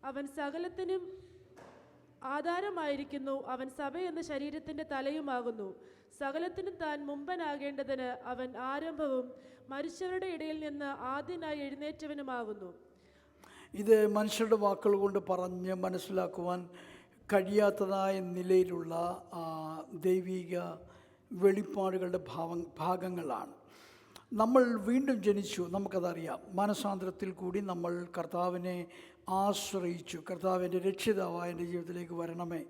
അവൻ സകലത്തിനും ആധാരമായിരിക്കുന്നു. അവൻ സഭ എന്ന ശരീരത്തിന്റെ തലയുമാകുന്നു. സകലത്തിനും താൻ മുമ്പനാകേണ്ടതിന് അവൻ ആരംഭവും മരിച്ചവരുടെ ഇടയിൽ നിന്ന് ആദ്യനായി എഴുന്നേറ്റവനുമാകുന്നു. ഇത് മനുഷ്യരുടെ വാക്കുകൾ കൊണ്ട് പറഞ്ഞ് മനസ്സിലാക്കുവാൻ കഴിയാത്തതായ നിലയിലുള്ള ദൈവിക വെളിപ്പാടുകളുടെ ഭാഗങ്ങളാണ്. നമ്മൾ വീണ്ടും ജനിച്ചു, നമുക്കതറിയാം. മാനസാന്തരത്തിൽ കൂടി നമ്മൾ കർത്താവിനെ ആശ്രയിച്ചു. കർത്താവിൻ്റെ രക്ഷിതാവായ എൻ്റെ ജീവിതത്തിലേക്ക് വരണമേ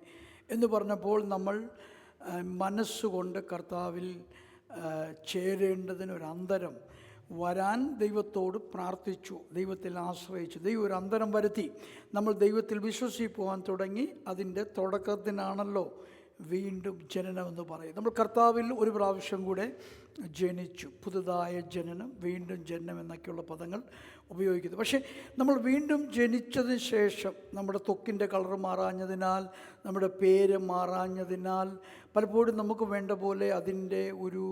എന്ന് പറഞ്ഞപ്പോൾ നമ്മൾ മനസ്സുകൊണ്ട് കർത്താവിൽ ചേരേണ്ടതിനൊരന്തരം വരാൻ ദൈവത്തോട് പ്രാർത്ഥിച്ചു, ദൈവത്തിൽ ആശ്രയിച്ചു. ദൈവം ഒരു അന്തരം വരുത്തി. നമ്മൾ ദൈവത്തിൽ വിശ്വസിക്കുവാൻ തുടങ്ങി. അതിൻ്റെ തുടക്കത്തിനാണല്ലോ വീണ്ടും ജനനം എന്ന് പറയും. നമ്മൾ കർത്താവിൽ ഒരു പ്രാവശ്യം കൂടെ ജനിച്ചു. പുതുതായ ജനനം, വീണ്ടും ജനനം എന്നൊക്കെയുള്ള പദങ്ങൾ ഉപയോഗിക്കുന്നു. പക്ഷേ നമ്മൾ വീണ്ടും ജനിച്ചതിന് ശേഷം നമ്മുടെ ത്വക്കിൻ്റെ കളർ മാറാഞ്ഞതിനാൽ, നമ്മുടെ പേര് മാറാഞ്ഞതിനാൽ പലപ്പോഴും നമുക്ക് വേണ്ട പോലെ അതിൻ്റെ ഒരു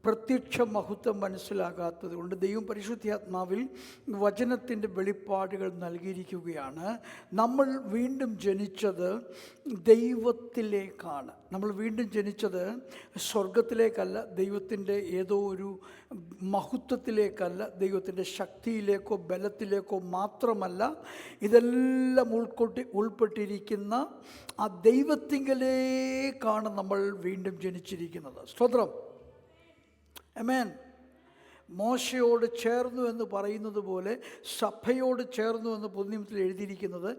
പ്രത്യക്ഷ മഹത്വം മനസ്സിലാകാത്തത് കൊണ്ട് ദൈവം പരിശുദ്ധാത്മാവിൽ വചനത്തിൻ്റെ വെളിപ്പാടുകൾ നൽകിയിരിക്കുകയാണ്. നമ്മൾ വീണ്ടും ജനിച്ചത് ദൈവത്തിലേക്കാണ്. നമ്മൾ വീണ്ടും ജനിച്ചത് സ്വർഗത്തിലേക്കല്ല, ദൈവത്തിൻ്റെ ഏതോ ഒരു മഹത്വത്തിലേക്കല്ല, ദൈവത്തിൻ്റെ ശക്തിയിലേക്കോ ബലത്തിലേക്കോ മാത്രമല്ല. ഇതെല്ലാം ഉൾപ്പെട്ടിരിക്കുന്ന ആ ദൈവത്തിങ്കലേക്കാണ് നമ്മൾ വീണ്ടും ജനിച്ചിരിക്കുന്നത്. സ്തോത്രം. ആമേൻ. മോശയോട് ചേർന്നു എന്ന് പറയുന്നത് പോലെ സഭയോട് ചേർന്നു എന്ന് പുതുനിയമത്തിൽ എഴുതിയിരിക്കുന്നത്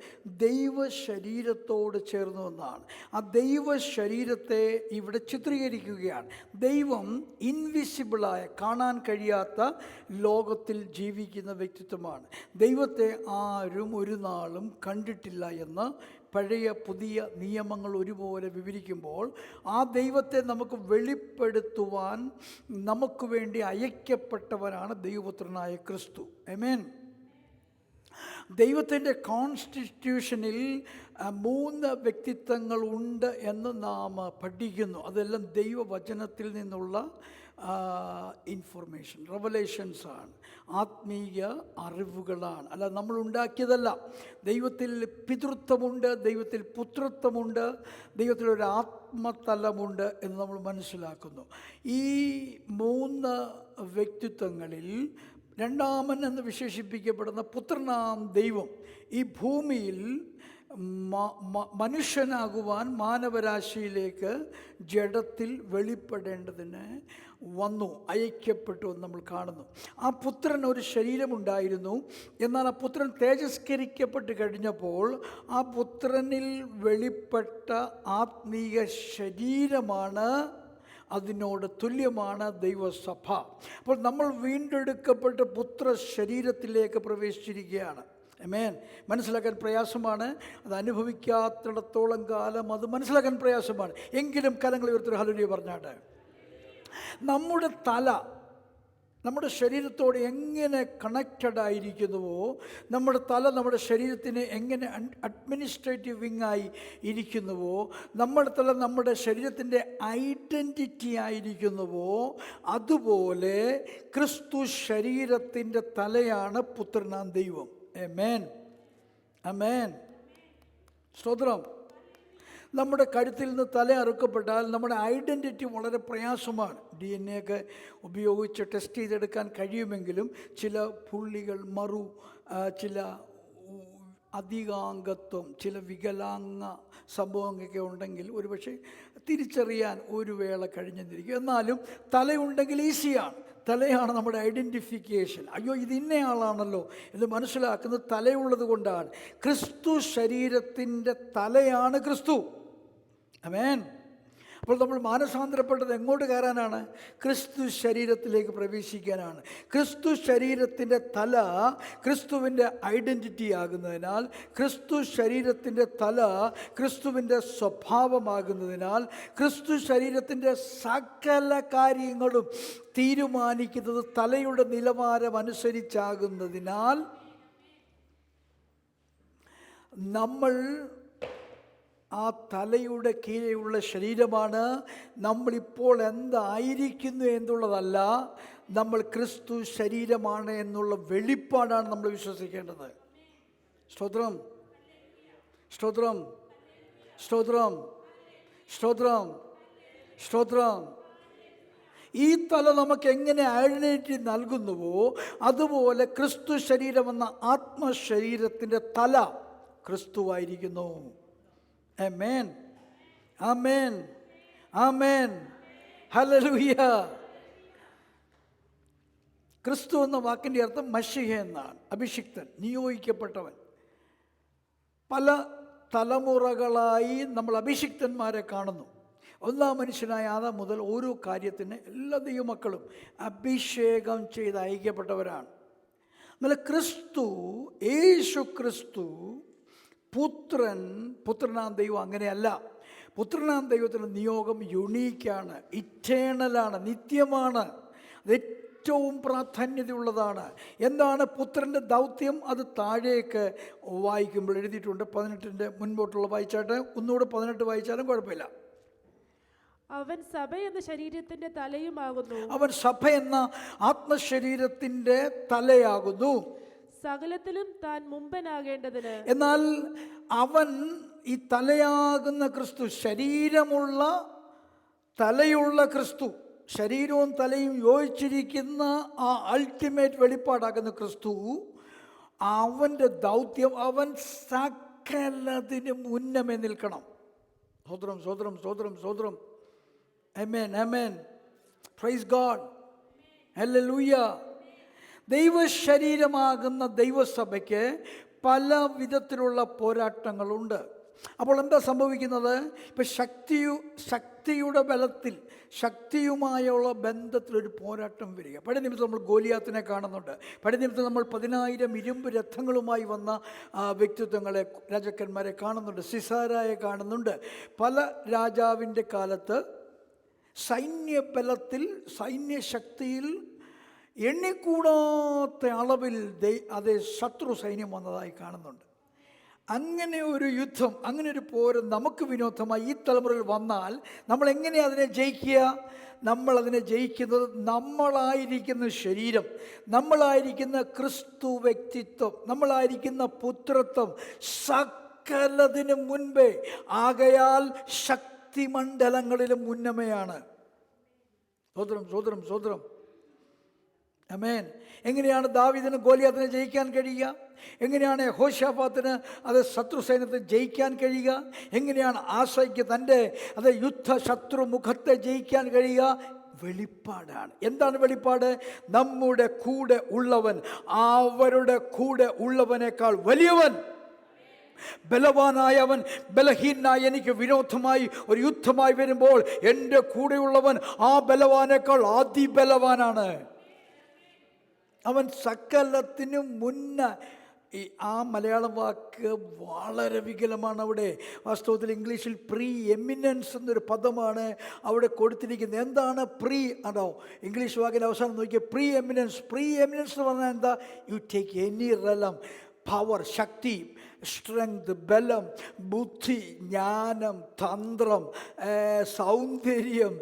ദൈവ ശരീരത്തോട് ചേർന്നു എന്നാണ്. ആ ദൈവ ശരീരത്തെ ഇവിടെ ചിത്രീകരിക്കുകയാണ്. ദൈവം ഇൻവിസിബിളായ, കാണാൻ കഴിയാത്ത ലോകത്തിൽ ജീവിക്കുന്ന വ്യക്തിത്വമാണ്. ദൈവത്തെ ആരും ഒരു നാളും കണ്ടിട്ടില്ല എന്ന് പഴയ പുതിയ നിയമങ്ങൾ ഒരുപോലെ വിവരിക്കുമ്പോൾ ആ ദൈവത്തെ നമുക്ക് വെളിപ്പെടുത്തുവാൻ നമുക്ക് വേണ്ടി അയക്കപ്പെട്ടവനാണ് ദൈവപുത്രനായ ക്രിസ്തു. ആമേൻ. ദൈവത്തിൻ്റെ കോൺസ്റ്റിറ്റ്യൂഷനിൽ 3 വ്യക്തിത്വങ്ങൾ ഉണ്ട് എന്ന് നാം പഠിക്കുന്നു. അതെല്ലാം ദൈവവചനത്തിൽ നിന്നുള്ള ഇൻഫർമേഷൻ, റെവലേഷൻസാണ്, ആത്മീയ അറിവുകളാണ്. അല്ല, നമ്മൾ ഉണ്ടാക്കിയതല്ല. ദൈവത്തിൽ പിതൃത്വമുണ്ട്, ദൈവത്തിൽ പുത്രത്വമുണ്ട്, ദൈവത്തിലൊരു ആത്മതലമുണ്ട് എന്ന് നമ്മൾ മനസ്സിലാക്കുന്നു. ഈ 3 വ്യക്തിത്വങ്ങളിൽ രണ്ടാമൻ എന്ന് വിശേഷിപ്പിക്കപ്പെടുന്ന പുത്രനാം ദൈവം ഈ ഭൂമിയിൽ മനുഷ്യനാകുവാൻ മാനവരാശിയിലേക്ക് ജഡത്തിൽ വെളിപ്പെടേണ്ടതിന് വന്നു, അയക്കപ്പെട്ടു എന്ന് നമ്മൾ കാണുന്നു. ആ പുത്രൻ ഒരു ശരീരമുണ്ടായിരുന്നു. എന്നാൽ ആ പുത്രൻ തേജസ്കരിക്കപ്പെട്ട് കഴിഞ്ഞപ്പോൾ ആ പുത്രനിൽ വെളിപ്പെട്ട ആത്മീയ ശരീരമാണ്, അതിനോട് തുല്യമാണ് ദൈവസഭ. അപ്പോൾ നമ്മൾ വീണ്ടെടുക്കപ്പെട്ട് പുത്ര ശരീരത്തിലേക്ക് പ്രവേശിച്ചിരിക്കുകയാണ്. ആമേൻ. മനസ്സിലാക്കാൻ പ്രയാസമാണ്. അത് അനുഭവിക്കാത്തിടത്തോളം കാലം അത് മനസ്സിലാക്കാൻ പ്രയാസമാണ്. എങ്കിലും കരങ്ങൾ ഉയർത്തി ഹല്ലേലൂയ പറഞ്ഞാട്ടെ. നമ്മുടെ തല നമ്മുടെ ശരീരത്തോട് എങ്ങനെ കണക്റ്റഡ് ആയിരിക്കുന്നുവോ, നമ്മുടെ തല നമ്മുടെ ശരീരത്തിന് എങ്ങനെ അഡ്മിനിസ്ട്രേറ്റീവ് വിങ്ങായി ഇരിക്കുന്നുവോ, നമ്മുടെ തല നമ്മുടെ ശരീരത്തിൻ്റെ ഐഡൻറ്റിറ്റി ആയിരിക്കുന്നുവോ, അതുപോലെ ക്രിസ്തു ശരീരത്തിൻ്റെ തലയാണ് പുത്രനാം ദൈവം. ആമേൻ. ആമേൻ. സ്തോത്രം. നമ്മുടെ കഴുത്തിൽ നിന്ന് തല അറുക്കപ്പെട്ടാൽ നമ്മുടെ ഐഡൻറ്റിറ്റി വളരെ പ്രയാസമാണ്. DNA ഒക്കെ ഉപയോഗിച്ച് ടെസ്റ്റ് ചെയ്തെടുക്കാൻ കഴിയുമെങ്കിലും ചില പുള്ളികൾ, ചില അധികാംഗത്വം, ചില വികലാംഗ സംഭവങ്ങളൊക്കെ ഉണ്ടെങ്കിൽ ഒരുപക്ഷെ തിരിച്ചറിയാൻ ഒരു വേള കഴിഞ്ഞെന്നിരിക്കും. എന്നാലും തലയുണ്ടെങ്കിൽ ഈസിയാണ്. തലയാണ് നമ്മുടെ ഐഡൻറ്റിഫിക്കേഷൻ. അയ്യോ, ഇത് ഇന്നയാളാണല്ലോ എന്ന് മനസ്സിലാക്കുന്നത് തലയുള്ളത് കൊണ്ടാണ്. ക്രിസ്തു ശരീരത്തിൻ്റെ തലയാണ് ക്രിസ്തു. ആമേൻ. അപ്പോൾ നമ്മൾ മാനസാന്തരപ്പെട്ടത് എങ്ങോട്ട് കയറാനാണ്? ക്രിസ്തു ശരീരത്തിലേക്ക് പ്രവേശിക്കാനാണ്. ക്രിസ്തു ശരീരത്തിൻ്റെ തല ക്രിസ്തുവിൻ്റെ ഐഡൻറ്റിറ്റി ആകുന്നതിനാൽ, ക്രിസ്തു ശരീരത്തിൻ്റെ തല ക്രിസ്തുവിൻ്റെ സ്വഭാവമാകുന്നതിനാൽ, ക്രിസ്തു ശരീരത്തിൻ്റെ സകല കാര്യങ്ങളും തീരുമാനിക്കുന്നത് തലയുടെ നിലവാരം അനുസരിച്ചാകുന്നതിനാൽ നമ്മൾ ആ തലയുടെ കീഴെയുള്ള ശരീരമാണ്. നമ്മളിപ്പോൾ എന്തായിരിക്കുന്നു എന്നുള്ളതല്ല, നമ്മൾ ക്രിസ്തു ശരീരമാണ് എന്നുള്ള വെളിപ്പാടാണ് നമ്മൾ വിശ്വസിക്കേണ്ടത്. സ്തോത്രം. സ്തോത്രം, സ്തോത്രം, സ്തോത്രം, സ്തോത്രം. ഈ തല നമുക്ക് എങ്ങനെ ഐഡന്റിറ്റി നൽകുന്നുവോ അതുപോലെ ക്രിസ്തു ശരീരമെന്ന ആത്മശരീരത്തിൻ്റെ തല ക്രിസ്തുവായിരിക്കുന്നു. ആമേൻ, ആമേൻ, ആമേൻ, ഹല്ലേലൂയ. ക്രിസ്തു എന്ന വാക്കിൻ്റെ അർത്ഥം മശിഹ എന്നാണ്, അഭിഷിക്തൻ, നിയോഗിക്കപ്പെട്ടവൻ. പല തലമുറകളായി നമ്മൾ അഭിഷിക്തന്മാരെ കാണുന്നു. ഒന്നാം മനുഷ്യനായ ആദാം മുതൽ ഓരോ കാര്യത്തിന് എല്ലാ ദൈവമക്കളും അഭിഷേകം ചെയ്ത് അയക്കപ്പെട്ടവരാണ്. എന്നാൽ ക്രിസ്തു, യേശു ക്രിസ്തു പുത്രനാം ദൈവം അങ്ങനെയല്ല. പുത്രനാം ദൈവത്തിൻ്റെ നിയോഗം യുണീക്കാണ്, ഇറ്റേണലാണ്, നിത്യമാണ്, അത് ഏറ്റവും പ്രാധാന്യതയുള്ളതാണ്. എന്താണ് പുത്രൻ്റെ ദൗത്യം? അത് താഴേക്ക് വായിക്കുമ്പോൾ എഴുതിയിട്ടുണ്ട്. 18 മുൻപോട്ടുള്ള വായിച്ചാട്ട്, ഒന്നുകൂടെ 18 വായിച്ചാലും കുഴപ്പമില്ല. അവൻ സഭ എന്ന ശരീരത്തിന്റെ തലയുമാകുന്നു. അവൻ സഭ എന്ന ആത്മശരീരത്തിന്റെ തലയാകുന്നു. സകലത്തിലും താൻ മുമ്പനാകേണ്ടതിന്. എന്നാൽ അവൻ ഈ തലയാകുന്ന ക്രിസ്തു, ശരീരമുള്ള തലയുള്ള ക്രിസ്തു, ശരീരവും തലയും യോജിച്ചിരിക്കുന്ന ആ അൾട്ടിമേറ്റ് വെളിപ്പാടാകുന്ന ക്രിസ്തു, അവൻ്റെ ദൗത്യം അവൻ സകലതിന് മുന്നമേ നിൽക്കണം. സ്വതന്ത്രം, സ്വതന്ത്രം, സ്വതന്ത്രം, സ്വതന്ത്രം. ആമേൻ, ആമേൻ, പ്രൈസ് ഗോഡ്, ഹല്ലേലൂയ. ദൈവശരീരമാകുന്ന ദൈവസഭയ്ക്ക് പല വിധത്തിലുള്ള പോരാട്ടങ്ങളുണ്ട്. അപ്പോൾ എന്താ സംഭവിക്കുന്നത്? ഇപ്പം ശക്തിയുടെ ബലത്തിൽ, ശക്തിയുമായുള്ള ബന്ധത്തിലൊരു പോരാട്ടം വരിക. പഴയ നിമിത്തം നമ്മൾ ഗോലിയാത്തിനെ കാണുന്നുണ്ട്. പഴയ നിമിത്തം നമ്മൾ 10,000 ഇരുമ്പ് രഥങ്ങളുമായി വന്ന വ്യക്തിത്വങ്ങളെ, രാജാക്കന്മാരെ കാണുന്നുണ്ട്. സിസാരായെ കാണുന്നുണ്ട്. പല രാജാവിൻ്റെ കാലത്ത് സൈന്യബലത്തിൽ, സൈന്യശക്തിയിൽ എണ്ണിക്കൂടാത്ത അളവിൽ അതേ ശത്രു സൈന്യം വന്നതായി കാണുന്നുണ്ട്. അങ്ങനെ ഒരു യുദ്ധം, അങ്ങനെ ഒരു പോര് നമുക്ക് വിനോദമായി ഈ തലമുറയിൽ വന്നാൽ നമ്മൾ എങ്ങനെയാണ് അതിനെ ജയിക്കുക? നമ്മളതിനെ ജയിക്കുന്നത് നമ്മളായിരിക്കുന്ന ശരീരം, നമ്മളായിരിക്കുന്ന ക്രിസ്തു വ്യക്തിത്വം, നമ്മളായിരിക്കുന്ന പുത്രത്വം സകലതിനു മുൻപേ, ആകയാൽ ശക്തിമണ്ഡലങ്ങളിലും മുന്നമയാണ്. സ്വതന്ത്രം, സ്വതന്ത്രം, സ്വതന്ത്രം. ആമേൻ. എങ്ങനെയാണ് ദാവീദിന് ഗോലിയാത്തിനെ ജയിക്കാൻ കഴിയുക? എങ്ങനെയാണ് യഹോശാഫാത്തിന് അത് ശത്രു സൈന്യത്തെ ജയിക്കാൻ കഴിയുക? എങ്ങനെയാണ് ആശയ്ക്ക് തൻ്റെ അത് യുദ്ധ ശത്രു മുഖത്തെ ജയിക്കാൻ കഴിയുക? വെളിപ്പാടാണ്. എന്താണ് വെളിപ്പാട്? നമ്മുടെ കൂടെ ഉള്ളവൻ അവരുടെ കൂടെ ഉള്ളവനേക്കാൾ വലിയവൻ. ബലവാനായവൻ ബലഹീനായി എനിക്ക് വിരോധമായി ഒരു യുദ്ധമായി വരുമ്പോൾ എൻ്റെ കൂടെയുള്ളവൻ ആ ബലവാനേക്കാൾ അതിബലവാനാണ്. അവൻ സകലത്തിനും മുന്നേ. ആ മലയാളം വാക്ക് വളരെ വികലമാണ്. അവിടെ വാസ്തവത്തിൽ ഇംഗ്ലീഷിൽ പ്രീ എമിനൻസ് എന്നൊരു പദമാണ് അവിടെ കൊടുത്തിരിക്കുന്നത്. എന്താണ് പ്രീ? അതോ ഇംഗ്ലീഷ് വാക്കിൻ്റെ അവസാനം നോക്കിയാൽ പ്രീ എമിനൻസ്. പ്രീ എമിനൻസ് എന്ന് പറഞ്ഞാൽ എന്താ? You take any realm, power, Shakti, strength, ബലം, ബുദ്ധി, ജ്ഞാനം, തന്ത്രം, സൗന്ദര്യം,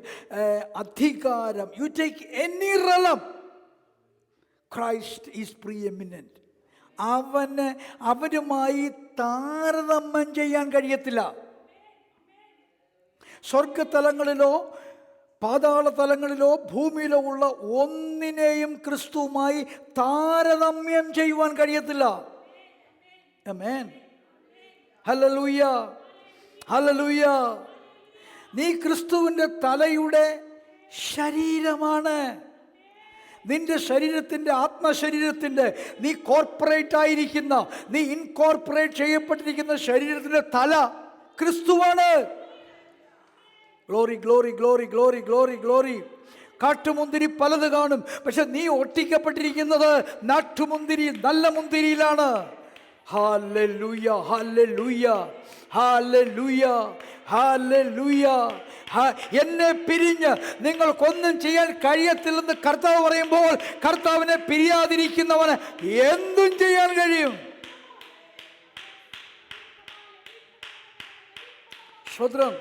അധികാരം. You take any realm. Christ is pre eminent. അവനുമായി താരതമ്യം ചെയ്യാൻ കഴിയത്തില്ല. സ്വർഗതലങ്ങളിലോ പാതാള തലങ്ങളിലോ ഭൂമിയിലോ ഉള്ള ഒന്നിനെയും ക്രിസ്തുവുമായി താരതമ്യം ചെയ്യുവാൻ കഴിയത്തില്ല. ആമേൻ, ഹല്ലേലൂയ, ഹല്ലേലൂയ. നീ ക്രിസ്തുവിൻ്റെ തലയുടെ ശരീരമാണ്. നിന്റെ ശരീരത്തിൻ്റെ, ആത്മശരീരത്തിൻ്റെ, നീ കോർപ്പറേറ്റ് ആയിരിക്കുന്ന, നീ ഇൻകോർപ്പറേറ്റ് ചെയ്യപ്പെട്ടിരിക്കുന്ന ശരീരത്തിൻ്റെ തല ക്രിസ്തുവാണ്. Glory, glory, glory, glory, glory, glory. കാട്ടുമുന്തിരി പലത് കാണും, പക്ഷെ നീ ഒട്ടിക്കപ്പെട്ടിരിക്കുന്നത് നാട്ടുമുന്തിരി, നല്ല മുന്തിരിയിലാണ്. Hallelujah, hallelujah, hallelujah, hallelujah. എന്നെ പിരിഞ്ഞ് നിങ്ങൾക്കൊന്നും ചെയ്യാൻ കഴിയത്തില്ലെന്ന് കർത്താവ് പറയുമ്പോൾ കർത്താവിനെ പിരിയാതിരിക്കുന്നവന് എന്തും ചെയ്യാൻ കഴിയും. സ്തോത്രം,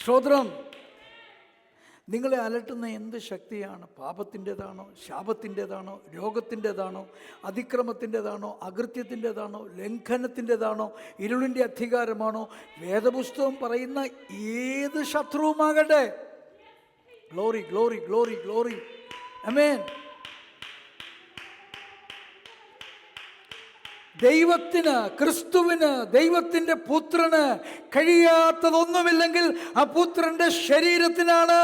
സ്തോത്രം. നിങ്ങളെ അലട്ടുന്ന എന്ത് ശക്തിയാണ്? പാപത്തിൻ്റെതാണോ, ശാപത്തിൻ്റെതാണോ, രോഗത്തിൻ്റെതാണോ, അതിക്രമത്തിൻ്റെതാണോ, അകൃത്യത്തിൻ്റെതാണോ, ലംഘനത്തിൻ്റെതാണോ, ഇരുളിൻ്റെ അധികാരമാണോ? വേദപുസ്തകം പറയുന്ന ഏത് ശത്രുവുമാകട്ടെ. Glory, glory, glory, glory. Amen. ദൈവത്തിന്, ക്രിസ്തുവിന്, ദൈവത്തിൻ്റെ പുത്രന് കഴിയാത്തതൊന്നുമില്ലെങ്കിൽ ആ പുത്രൻ്റെ ശരീരത്തിനാണ്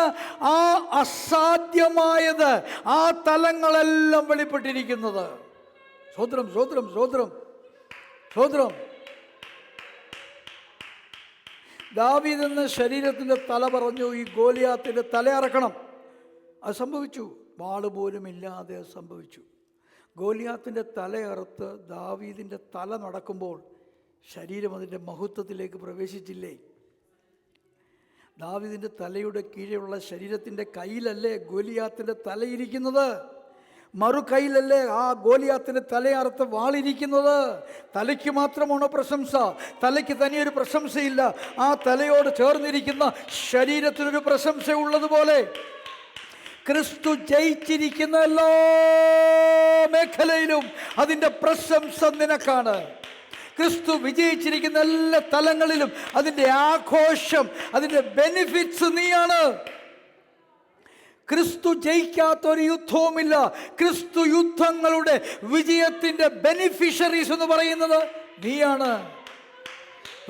ആ അസാധ്യമായത്, ആ തലങ്ങളെല്ലാം വെളിപ്പെട്ടിരിക്കുന്നത്. സ്തോത്രം, സ്തോത്രം, സ്തോത്രം, സ്തോത്രം. ദാവീദ് എന്ന ശരീരത്തിൻ്റെ തല പറഞ്ഞു, ഈ ഗോലിയാത്തിൻ്റെ തല അറക്കണം. അത് സംഭവിച്ചു. വാള് പോലും ഇല്ലാതെ സംഭവിച്ചു. ഗോലിയാത്തിൻ്റെ തലയറുത്ത് ദാവീദിൻ്റെ തല നടക്കുമ്പോൾ ശരീരം അതിൻ്റെ മഹത്വത്തിലേക്ക് പ്രവേശിച്ചില്ലേ? ദാവീദിൻ്റെ തലയുടെ കീഴെയുള്ള ശരീരത്തിൻ്റെ കയ്യിലല്ലേ ഗോലിയാത്തിൻ്റെ തലയിരിക്കുന്നത്? മറു കയ്യിലല്ലേ ആ ഗോലിയാത്തിൻ്റെ തലയറുത്ത് വാളിരിക്കുന്നത്? തലയ്ക്ക് മാത്രമാണോ പ്രശംസ? തലയ്ക്ക് തനിയൊരു പ്രശംസയില്ല. ആ തലയോട് ചേർന്നിരിക്കുന്ന ശരീരത്തിനൊരു പ്രശംസ ഉള്ളതുപോലെ ക്രിസ്തു ജയിച്ചിരിക്കുന്ന എല്ലാ മേഖലയിലും അതിൻ്റെ പ്രശംസ നിനക്കാണ്. ക്രിസ്തു വിജയിച്ചിരിക്കുന്ന എല്ലാ തലങ്ങളിലും അതിൻ്റെ ആഘോഷം, അതിൻ്റെ ബെനിഫിറ്റ്സ് നീയാണ്. ക്രിസ്തു ജയിക്കാത്തൊരു യുദ്ധവുമില്ല. ക്രിസ്തു യുദ്ധങ്ങളുടെ വിജയത്തിൻ്റെ ബെനിഫിഷ്യറീസ് എന്ന് പറയുന്നത് നീയാണ്.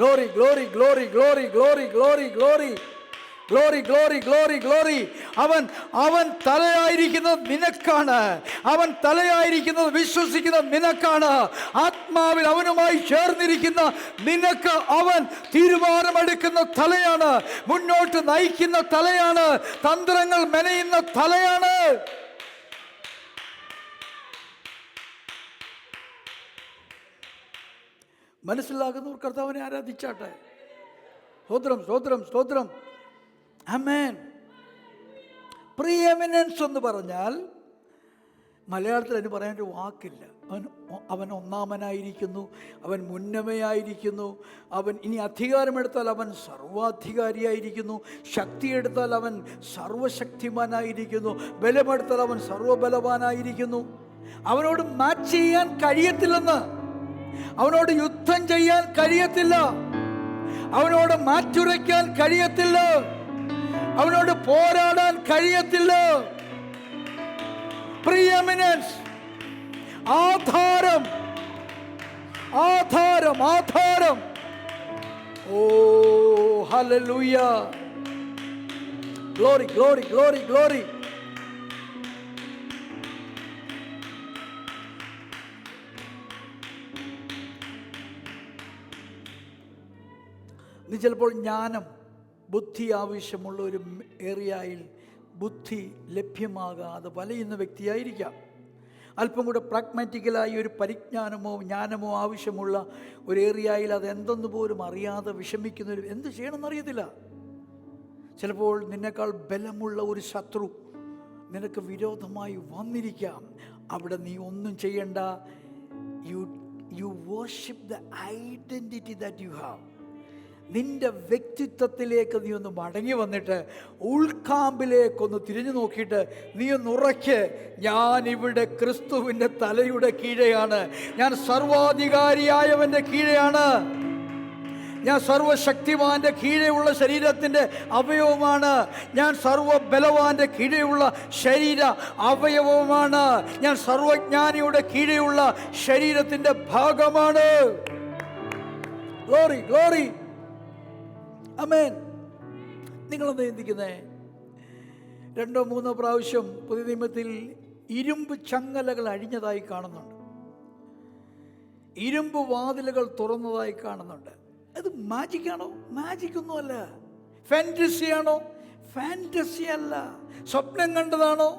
Glory, glory, glory, glory, glory, glory, glory, glory, glory, glory, glory. അവൻ തലയായിരിക്കുന്നത് നിനക്കാണ്. അവൻ തലയായിരിക്കുന്നത് വിശ്വസിക്കുന്ന നിനക്കാണ്. ആത്മാവിൽ അവനുമായി ചേർന്നിരിക്കുന്ന നിനക്ക് അവൻ തീരുമാനമെടുക്കുന്ന തലയാണ്. മുന്നോട്ട് നയിക്കുന്ന തലയാണ്. തന്ത്രങ്ങൾ മെനയുന്ന തലയാണ്. മനസ്സിലാകുന്നവർ കർത്താവിനെ ആരാധിച്ചാട്ടെ. സ്തോത്രം, സ്തോത്രം, സ്തോത്രം. ആമേൻ. പ്രീഎമിനൻസ് എന്ന് പറഞ്ഞാൽ മലയാളത്തിൽ അതിന് പറയാനൊരു വാക്കില്ല. അവൻ ഒന്നാമനായിരിക്കുന്നു, അവൻ മുന്നമയായിരിക്കുന്നു, അവൻ ഇനി അധികാരമെടുത്താൽ അവൻ സർവാധികാരിയായിരിക്കുന്നു, ശക്തിയെടുത്താൽ അവൻ സർവശക്തിമാനായിരിക്കുന്നു, ബലമെടുത്താൽ അവൻ സർവബലവാനായിരിക്കുന്നു. അവനോട് മാച്ച് ചെയ്യാൻ കഴിയത്തില്ലെന്ന്, അവനോട് യുദ്ധം ചെയ്യാൻ കഴിയത്തില്ല, അവനോട് മാറ്റുരയ്ക്കാൻ കഴിയത്തില്ല, അവനോട് പോരാടാൻ കഴിയത്തില്ല. പ്രീഎമിനൻസ്, ആധാരം, ആധാരം, ആധാരം. ഓ hallelujah. Glory, glory, glory, glory. നീ ചിലപ്പോൾ ജ്ഞാനം, ബുദ്ധി ആവശ്യമുള്ള ഒരു ഏരിയയിൽ ബുദ്ധി ലഭ്യമാകാതെ വലയുന്ന വ്യക്തിയായിരിക്കാം. അല്പം കൂടെ പ്രാഗ്മാറ്റിക്കലായി ഒരു പരിജ്ഞാനമോ ജ്ഞാനമോ ആവശ്യമുള്ള ഒരു ഏരിയയിൽ അതെന്തെന്ന് പോലും അറിയാതെ വിഷമിക്കുന്നൊരു എന്ത് ചെയ്യണമെന്നറിയത്തില്ല. ചിലപ്പോൾ നിന്നേക്കാൾ ബലമുള്ള ഒരു ശത്രു നിനക്ക് വിരോധമായി വന്നിരിക്കാം. അവിടെ നീ ഒന്നും ചെയ്യണ്ട. U worship the identity that you have. നിന്റെ വ്യക്തിത്വത്തിലേക്ക് നീ ഒന്ന് മടങ്ങി വന്നിട്ട് ഉൾക്കാമ്പിലേക്കൊന്ന് തിരിഞ്ഞു നോക്കിയിട്ട് നീ ഒന്ന് ഉറയ്ക്ക്, ഞാനിവിടെ ക്രിസ്തുവിൻ്റെ തലയുടെ കീഴെയാണ്, ഞാൻ സർവാധികാരിയായവൻ്റെ കീഴെയാണ്, ഞാൻ സർവശക്തിമാൻ്റെ കീഴെയുള്ള ശരീരത്തിൻ്റെ അവയവമാണ്, ഞാൻ സർവബലവാൻ്റെ കീഴെയുള്ള ശരീര അവയവമാണ്, ഞാൻ സർവജ്ഞാനിയുടെ കീഴെയുള്ള ശരീരത്തിൻ്റെ ഭാഗമാണ്. Glory, glory. ആമേൻ. നിങ്ങളെന്താ ചിന്തിക്കുന്നേ? 2-3 പ്രാവശ്യം പുതിയ നിയമത്തിൽ ഇരുമ്പ് ചങ്ങലകൾ അഴിഞ്ഞതായി കാണുന്നുണ്ട്, ഇരുമ്പ് വാതിലുകൾ തുറന്നതായി കാണുന്നുണ്ട്. അത് മാജിക്കാണോ? മാജിക്കൊന്നുമല്ല. ഫാൻറ്റസിയാണോ? ഫാൻറ്റസി അല്ല. സ്വപ്നം കണ്ടതാണോ?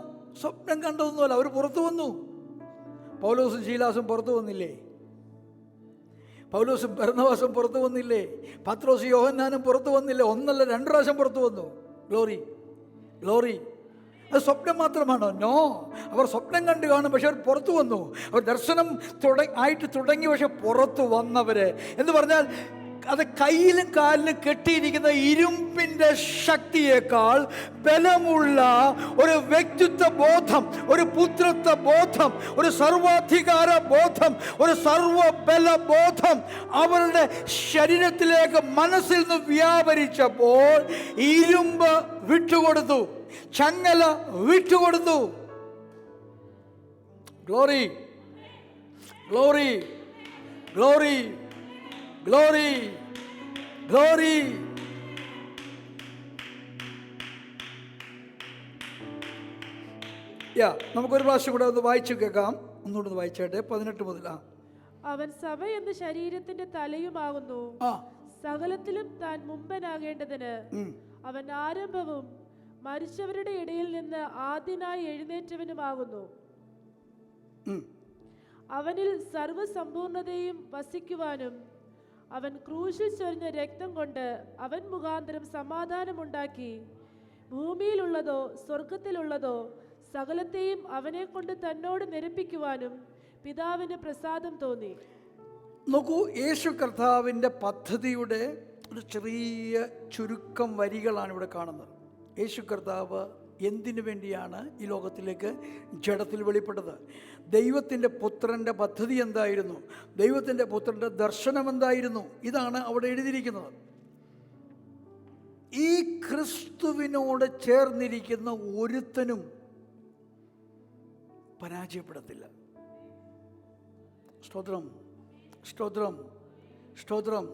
സ്വപ്നം കണ്ടതൊന്നുമല്ല. അവർ പുറത്തു വന്നു. പൗലോസും ശീലാസും പുറത്തു വന്നില്ലേ? പൗലോസും ബർന്നബാസും പുറത്തു വന്നില്ലേ? പത്രോസ് യോഹന്നാനും പുറത്തു വന്നില്ലേ? 1 2 പ്രാവശ്യം പുറത്തു വന്നു. Glory, glory. അത് സ്വപ്നം മാത്രമാണോ? നോ. അവർ സ്വപ്നം കണ്ടു കാണും, പക്ഷെ അവർ പുറത്തു വന്നു. അവർ ദർശനം ആയിട്ട് തുടങ്ങി, പക്ഷെ പുറത്തു വന്നവര് എന്ന് പറഞ്ഞാൽ അത് കയ്യിലും കാലിലും കെട്ടിയിരിക്കുന്ന ഇരുമ്പിൻ്റെ ശക്തിയേക്കാൾ ബലമുള്ള ഒരു വ്യക്തിത്വ ബോധം, ഒരു പുത്രത്വ ബോധം, ഒരു സർവാധികാര ബോധം, ഒരു സർവബല ബോധം അവരുടെ ശരീരത്തിലേക്ക് മനസ്സിൽ നിന്ന് വ്യാപരിച്ചപ്പോൾ ഇരുമ്പ് വിട്ടുകൊടുത്തു, ചങ്ങല വിട്ടുകൊടുത്തു. Glory, glory, glory, glory, glory. നമുക്കൊരു പ്രാവശ്യം കൂടെ ഒന്ന് വായിച്ചു കേൾക്കാം. ഒന്നുകൂടെ വായിച്ചേട്ടെ, 18 മുതൽ. അവൻ സഭ എന്ന ശരീരത്തിന്റെ തലയുമാകുന്നു. സകലത്തിലും താൻ മുമ്പനാകേണ്ടതിന് അവൻ ആരംഭവും മരിച്ചവരുടെ ഇടയിൽ നിന്ന് ആദ്യനായി എഴുന്നേറ്റവനുമാകുന്നു. അവനിൽ സർവസമ്പൂർണതയും വസിക്കുവാനും അവൻ ക്രൂശിൽ ചൊരിഞ്ഞ രക്തം കൊണ്ട് അവൻ മുഖാന്തരം സമാധാനമുണ്ടാക്കി ഭൂമിയിലുള്ളതോ സ്വർഗത്തിലുള്ളതോ സകലത്തെയും അവനെ കൊണ്ട് തന്നോട് നിരപ്പിക്കുവാനും പിതാവിന് പ്രസാദം തോന്നി. നോക്കൂ, യേശു കർത്താവിൻ്റെ പദ്ധതിയുടെ ഒരു ചെറിയ ചുരുക്കം വരികളാണ് ഇവിടെ കാണുന്നത്. യേശു കർത്താവ് എന്തിനു വേണ്ടിയാണ് ഈ ലോകത്തിലേക്ക് ജഡത്തിൽ വെളിപ്പെട്ടത്? ദൈവത്തിൻ്റെ പുത്രൻ്റെ പദ്ധതി എന്തായിരുന്നു? ദൈവത്തിൻ്റെ പുത്രൻ്റെ ദർശനം എന്തായിരുന്നു? ഇതാണ് അവിടെ എഴുതിയിരിക്കുന്നത്. ഈ ക്രിസ്തുവിനോട് ചേർന്നിരിക്കുന്ന ഒരുത്തനും പരാജയപ്പെടത്തില്ല. സ്തോത്രം, സ്തോത്രം, സ്തോത്രം.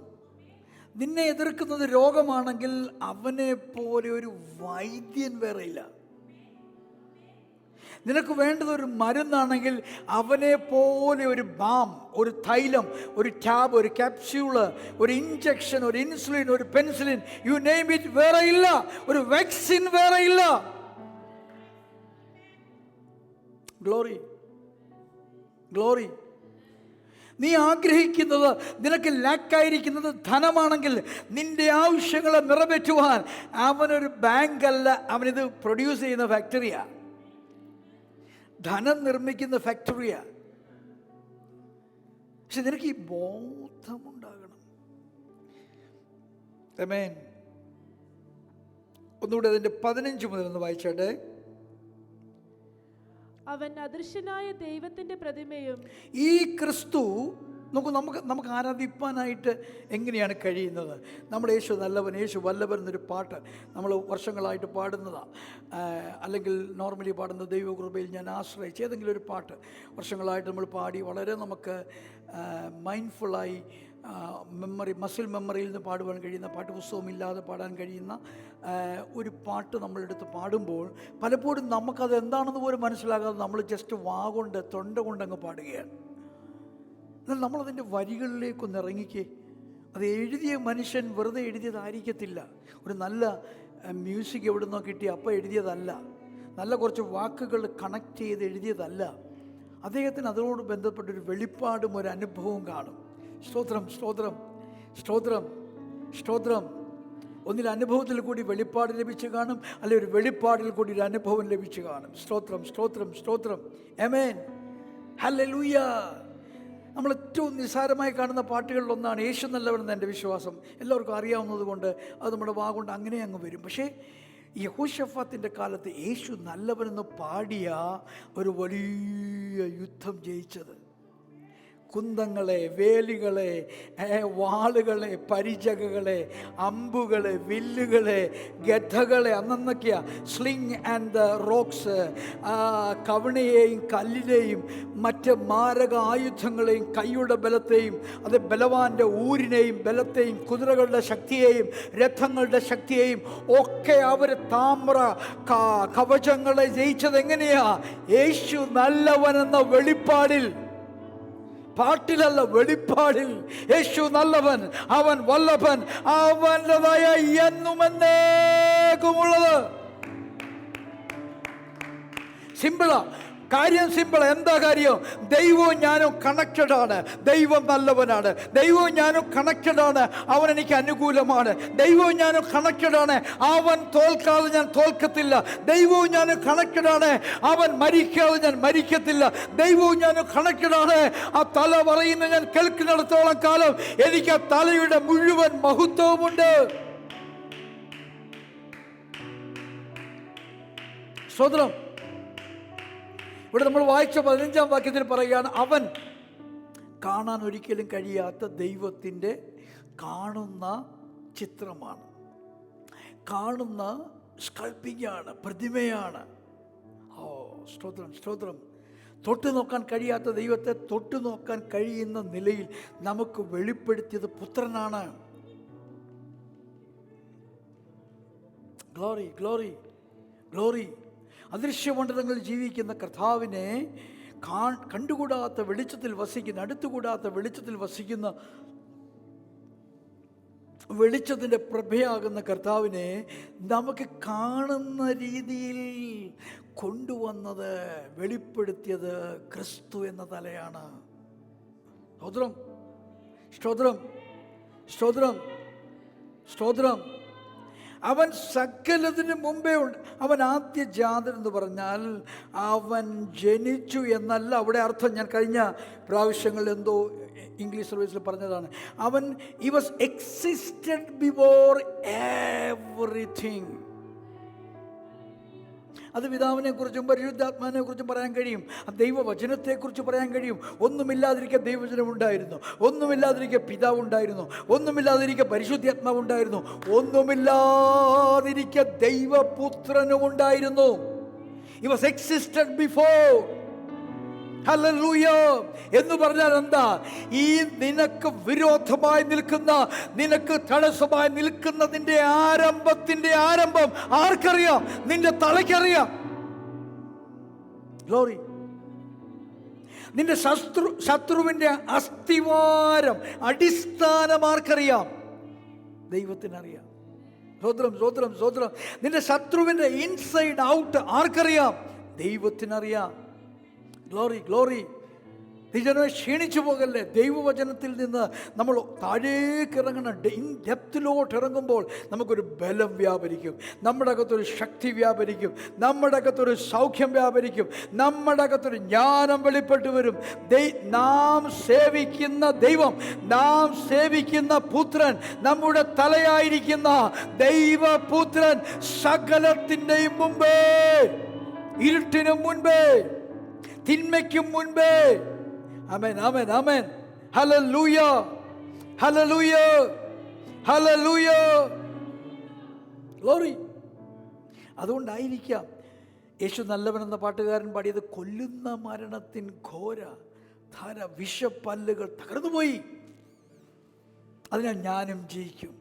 നിന്നെ എതിർക്കുന്നത് രോഗമാണെങ്കിൽ അവനെ പോലെ ഒരു വൈദ്യൻ വേറെയില്ല. നിനക്ക് വേണ്ടത് ഒരു മരുന്നാണെങ്കിൽ അവനെ പോലെ ഒരു ബാം, ഒരു തൈലം, ഒരു ടാബ്, ഒരു ക്യാപ്സ്യൂള്, ഒരു ഇഞ്ചക്ഷൻ, ഒരു ഇൻസുലിൻ, ഒരു പെൻസിലിൻ, യു നെയിം ഇറ്റ്, വേറെ ഇല്ല. ഒരു വാക്സിൻ വേറെ ഇല്ല. Glory, glory. നീ ആഗ്രഹിക്കുന്നത്, നിനക്ക് ലാക്കായിരിക്കുന്നത് ധനമാണെങ്കിൽ നിന്റെ ആവശ്യങ്ങളെ നിറവേറ്റുവാൻ അവനൊരു ബാങ്കല്ല, അവനിത് പ്രൊഡ്യൂസ് ചെയ്യുന്ന ഫാക്ടറിയാ, ധനം നിർമ്മിക്കുന്ന ഫാക്ടറിയാ. പക്ഷെ നിനക്ക് ഈ ബോധമുണ്ടാകണം. ആമേൻ. ഒന്നുകൂടെ അതിൻ്റെ 15 മുതൽ ഒന്ന് വായിച്ചോട്ടെ. അവൻ അദൃശ്യനായ ദൈവത്തിന്റെ പ്രതിമയും. ഈ ക്രിസ്തു നമുക്ക് ആരാധിപ്പാനായിട്ട് എങ്ങനെയാണ് കഴിയുന്നത്? നമ്മുടെ യേശു നല്ലവൻ, യേശു വല്ലവൻ എന്നൊരു പാട്ട് നമ്മൾ വർഷങ്ങളായിട്ട് പാടുന്നതാണ്. അല്ലെങ്കിൽ നോർമലി പാടുന്ന ദൈവകൃപയിൽ ഞാൻ ആശ്രയിച്ച് ഏതെങ്കിലും ഒരു പാട്ട് വർഷങ്ങളായിട്ട് നമ്മൾ പാടി വളരെ നമുക്ക് മൈൻഡ്ഫുള്ളായി മസിൽ മെമ്മറിയിൽ നിന്ന് പാടുവാൻ കഴിയുന്ന, പാട്ടുപുസ്തകമില്ലാതെ പാടാൻ കഴിയുന്ന ഒരു പാട്ട് നമ്മളെടുത്ത് പാടുമ്പോൾ പലപ്പോഴും നമുക്കത് എന്താണെന്ന് പോലും മനസ്സിലാകാതെ നമ്മൾ ജസ്റ്റ് വാഗൊണ്ട് തൊണ്ട കൊണ്ടങ്ങ് പാടുകയാണ്. എന്നാൽ നമ്മളതിൻ്റെ വരികളിലേക്കൊന്ന് ഇറങ്ങിക്കേ. അത് എഴുതിയ മനുഷ്യൻ വെറുതെ എഴുതിയതായിരിക്കത്തില്ല. ഒരു നല്ല മ്യൂസിക് എവിടെ നിന്നോ കിട്ടി അപ്പം എഴുതിയതല്ല. നല്ല കുറച്ച് വാക്കുകൾ കണക്ട് ചെയ്ത് എഴുതിയതല്ല. അദ്ദേഹത്തിന് അതിനോട് ബന്ധപ്പെട്ടൊരു വെളിപ്പാടും ഒരു അനുഭവവും കാണും. സ്തോത്രം, സ്തോത്രം, സ്തോത്രം, സ്തോത്രം. ഒന്നിൽ അനുഭവത്തിൽ കൂടി വെളിപ്പാട് ലഭിച്ചു കാണും, അല്ലെ ഒരു വെളിപ്പാടിൽ കൂടി ഒരു അനുഭവം ലഭിച്ചു കാണും. സ്തോത്രം, സ്തോത്രം, സ്തോത്രം. ആമേൻ, ഹല്ലേലൂയ. നമ്മൾ ഏറ്റവും നിസ്സാരമായി കാണുന്ന പാട്ടുകളിലൊന്നാണ് യേശു നല്ലവനെന്ന് എൻ്റെ വിശ്വാസം. എല്ലാവർക്കും അറിയാവുന്നത് കൊണ്ട് അത് നമ്മുടെ വാഗൊണ്ട് അങ്ങനെ അങ്ങ് വരും. പക്ഷേ യഹോശഫാത്തിൻ്റെ കാലത്ത് യേശു നല്ലവനെന്ന് പാടിയ ഒരു വലിയ യുദ്ധം ജയിച്ചത്. കുന്തങ്ങളെ, വേലികളെ, വാളുകളെ, പരിചകളെ, അമ്പുകളെ, വില്ലുകളെ, ഗദ്ധകളെ, അന്നൊക്കെയാ സ്ലിങ് ആൻഡ് ദ റോക്സ്, കവണയെയും കല്ലിനെയും മറ്റ് മാരക ആയുധങ്ങളെയും കൈയുടെ ബലത്തെയും അത് ബലവാന്റെ ഊരിനെയും ബലത്തെയും കുതിരകളുടെ ശക്തിയെയും രഥങ്ങളുടെ ശക്തിയെയും ഒക്കെ അവർ താമ്ര കവചങ്ങളെ ജയിച്ചത് എങ്ങനെയാ? യേശു നല്ലവനെന്ന വെളിപ്പാടിൽ, പാട്ടിലല്ല, വെളിപ്പാടിൽ. യേശു നല്ലവൻ, അവൻ വല്ലഭൻ, അവൻ്റെതായ എന്നുമെന്നേക്കുമുള്ളത്. സിമ്പിളാ. കാര്യം സിമ്പിൾ. എന്താ കാര്യം? ദൈവവും ഞാനും കണക്റ്റഡ് ആണ്. ദൈവം നല്ലവനാണ്. ദൈവവും ഞാനും കണക്റ്റഡ് ആണ്. അവൻ എനിക്ക് അനുകൂലമാണ്. ദൈവവും ഞാനും കണക്റ്റഡ് ആണ്. അവൻ തോൽക്കാതെ ഞാൻ തോൽക്കത്തില്ല. ദൈവവും ഞാനും കണക്റ്റഡ് ആണ്. അവൻ മരിക്കാതെ ഞാൻ മരിക്കത്തില്ല. ദൈവവും ഞാനും കണക്റ്റഡ് ആണ്. ആ തല പറയുന്ന ഞാൻ കേൾക്കുന്നിടത്തോളം കാലം എനിക്ക് ആ തലയുടെ മുഴുവൻ മഹത്വമുണ്ട്. സ്തോത്രം. ഇവിടെ നമ്മൾ വായിച്ച 15-ാം വാക്യത്തിൽ പറയുകയാണ്, അവൻ കാണാൻ ഒരിക്കലും കഴിയാത്ത ദൈവത്തിൻ്റെ കാണുന്ന ചിത്രമാണ്, കാണുന്ന സ്കൾപ്പിംഗാണ്, പ്രതിമയാണ്. ഓ സ്തോത്രം, സ്തോത്രം. തൊട്ടു നോക്കാൻ കഴിയാത്ത ദൈവത്തെ തൊട്ടു നോക്കാൻ കഴിയുന്ന നിലയിൽ നമുക്ക് വെളിപ്പെടുത്തിയത് പുത്രനാണ്. Glory, glory, glory. അദൃശ്യമണ്ഡലങ്ങളിൽ ജീവിക്കുന്ന കർത്താവിനെ കണ്ടുകൂടാത്ത വെളിച്ചത്തിൽ വസിക്കുന്ന, അടുത്തുകൂടാത്ത വെളിച്ചത്തിൽ വസിക്കുന്ന, വെളിച്ചത്തിൻ്റെ പ്രഭയാകുന്ന കർത്താവിനെ നമുക്ക് കാണുന്ന രീതിയിൽ കൊണ്ടുവന്നത്, വെളിപ്പെടുത്തിയത് ക്രിസ്തു എന്ന തലയാണ്. സ്തോത്രം, സ്തോത്രം, സ്തോത്രം, സ്തോത്രം. അവൻ സകലത്തിന് മുമ്പേ ഉണ്ട്. അവൻ ആദ്യജാതൻ എന്ന് പറഞ്ഞാൽ അവൻ ജനിച്ചു എന്നല്ല അവിടെ അർത്ഥം. ഞാൻ കഴിഞ്ഞ പ്രാവശ്യങ്ങളിൽ എന്തോ ഇംഗ്ലീഷ് സർവീസിൽ പറഞ്ഞതാണ്. അവൻ he was existed before everything. അത് പിതാവിനെ കുറിച്ചും പരിശുദ്ധാത്മാവിനെ കുറിച്ചും പറയാൻ കഴിയും. ദൈവവചനത്തെക്കുറിച്ച് പറയാൻ കഴിയും. ഒന്നുമില്ലാതിരിക്കെ ദൈവവചനം ഉണ്ടായിരുന്നു, ഒന്നുമില്ലാതിരിക്കെ പിതാവ് ഉണ്ടായിരുന്നു, ഒന്നുമില്ലാതിരിക്കെ പരിശുദ്ധാത്മാവ് ഉണ്ടായിരുന്നു, ഒന്നുമില്ലാതിരിക്കെ ദൈവപുത്രനും ഉണ്ടായിരുന്നു. He was existed before. Hallelujah എന്ന് പറഞ്ഞാൽ എന്താ? ഈ നിനക്ക് വിരോധമായി നിൽക്കുന്ന, നിനക്ക് തടസ്സമായി നിൽക്കുന്നതിൻ്റെ ആരംഭത്തിൻ്റെ ആരംഭം ആർക്കറിയാം? നിന്റെ തലയ്ക്കറിയാം. ഗ്ലോറി. നിന്റെ ശത്രുവിൻ്റെ അസ്ഥിവാരം, അടിസ്ഥാനം ആർക്കറിയാം? ദൈവത്തിനറിയാം. സ്വോത്രം, സ്വോത്രം, സ്വോത്രം. നിന്റെ ശത്രുവിൻ്റെ ഇൻസൈഡ് ഔട്ട് ആർക്കറിയാം? ദൈവത്തിനറിയാം. Glory, glory. നിജനെ ക്ഷീണിച്ചു പോകല്ലേ. ദൈവവചനത്തിൽ നിന്ന് നമ്മൾ താഴേക്ക് ഇറങ്ങണം. ഡെപ്തിലോട്ട് ഇറങ്ങുമ്പോൾ നമുക്കൊരു ബലം വ്യാപരിക്കും, നമ്മുടെ അകത്തൊരു ശക്തി വ്യാപരിക്കും, നമ്മുടെ അകത്തൊരു സൗഖ്യം വ്യാപരിക്കും, നമ്മുടെ അകത്തൊരു ജ്ഞാനം വെളിപ്പെട്ടു വരും. നാം സേവിക്കുന്ന ദൈവം, നാം സേവിക്കുന്ന പുത്രൻ, നമ്മുടെ തലയായിരിക്കുന്ന ദൈവപുത്രൻ സകലത്തിൻ്റെയും മുമ്പേ, ഇരുട്ടിനും മുൻപേ, തിന്മയ്ക്കും മുൻപേ. Amen, amen, amen. Hallelujah, hallelujah, hallelujah. Glory. അതുകൊണ്ടായിരിക്കാം യേശു നല്ലവൻ എന്ന പാട്ടുകാരൻ പാടിയത്, കൊല്ലുന്ന മരണത്തിൻ ഘോര ധാര വിഷപ്പല്ലുകൾ തകർന്നുപോയി, അതിനാൽ ഞാനും ജയിക്കും.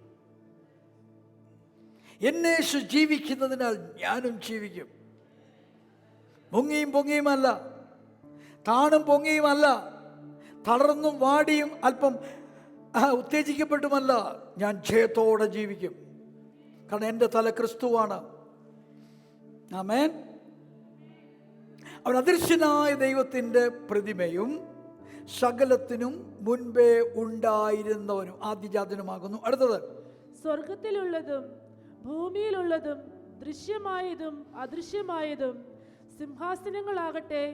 എന്നേശു ജീവിക്കുന്നതിനാൽ ഞാനും ജീവിക്കും. പൊങ്ങിയും പൊങ്ങിയുമല്ല, താണും പൊങ്ങിയുമല്ല, തളർന്നും വാടിയും അല്പം ഉത്തേജിക്കപ്പെട്ടുമല്ല, ഞാൻ ജയത്തോടെ ജീവിക്കും. കാരണം എൻ്റെ തല ക്രിസ്തുവാണ്. ആമേൻ. അവൻ അദൃശ്യനായ ദൈവത്തിൻ്റെ പ്രതിമയും സകലത്തിനും മുൻപേ ഉണ്ടായിരുന്നവനും ആദ്യജാതനുമാകുന്നു. അടുത്തത്, സ്വർഗത്തിലുള്ളതും ഭൂമിയിലുള്ളതും ദൃശ്യമായതും അദൃശ്യമായതും, സിംഹാസനങ്ങളാകട്ടെ,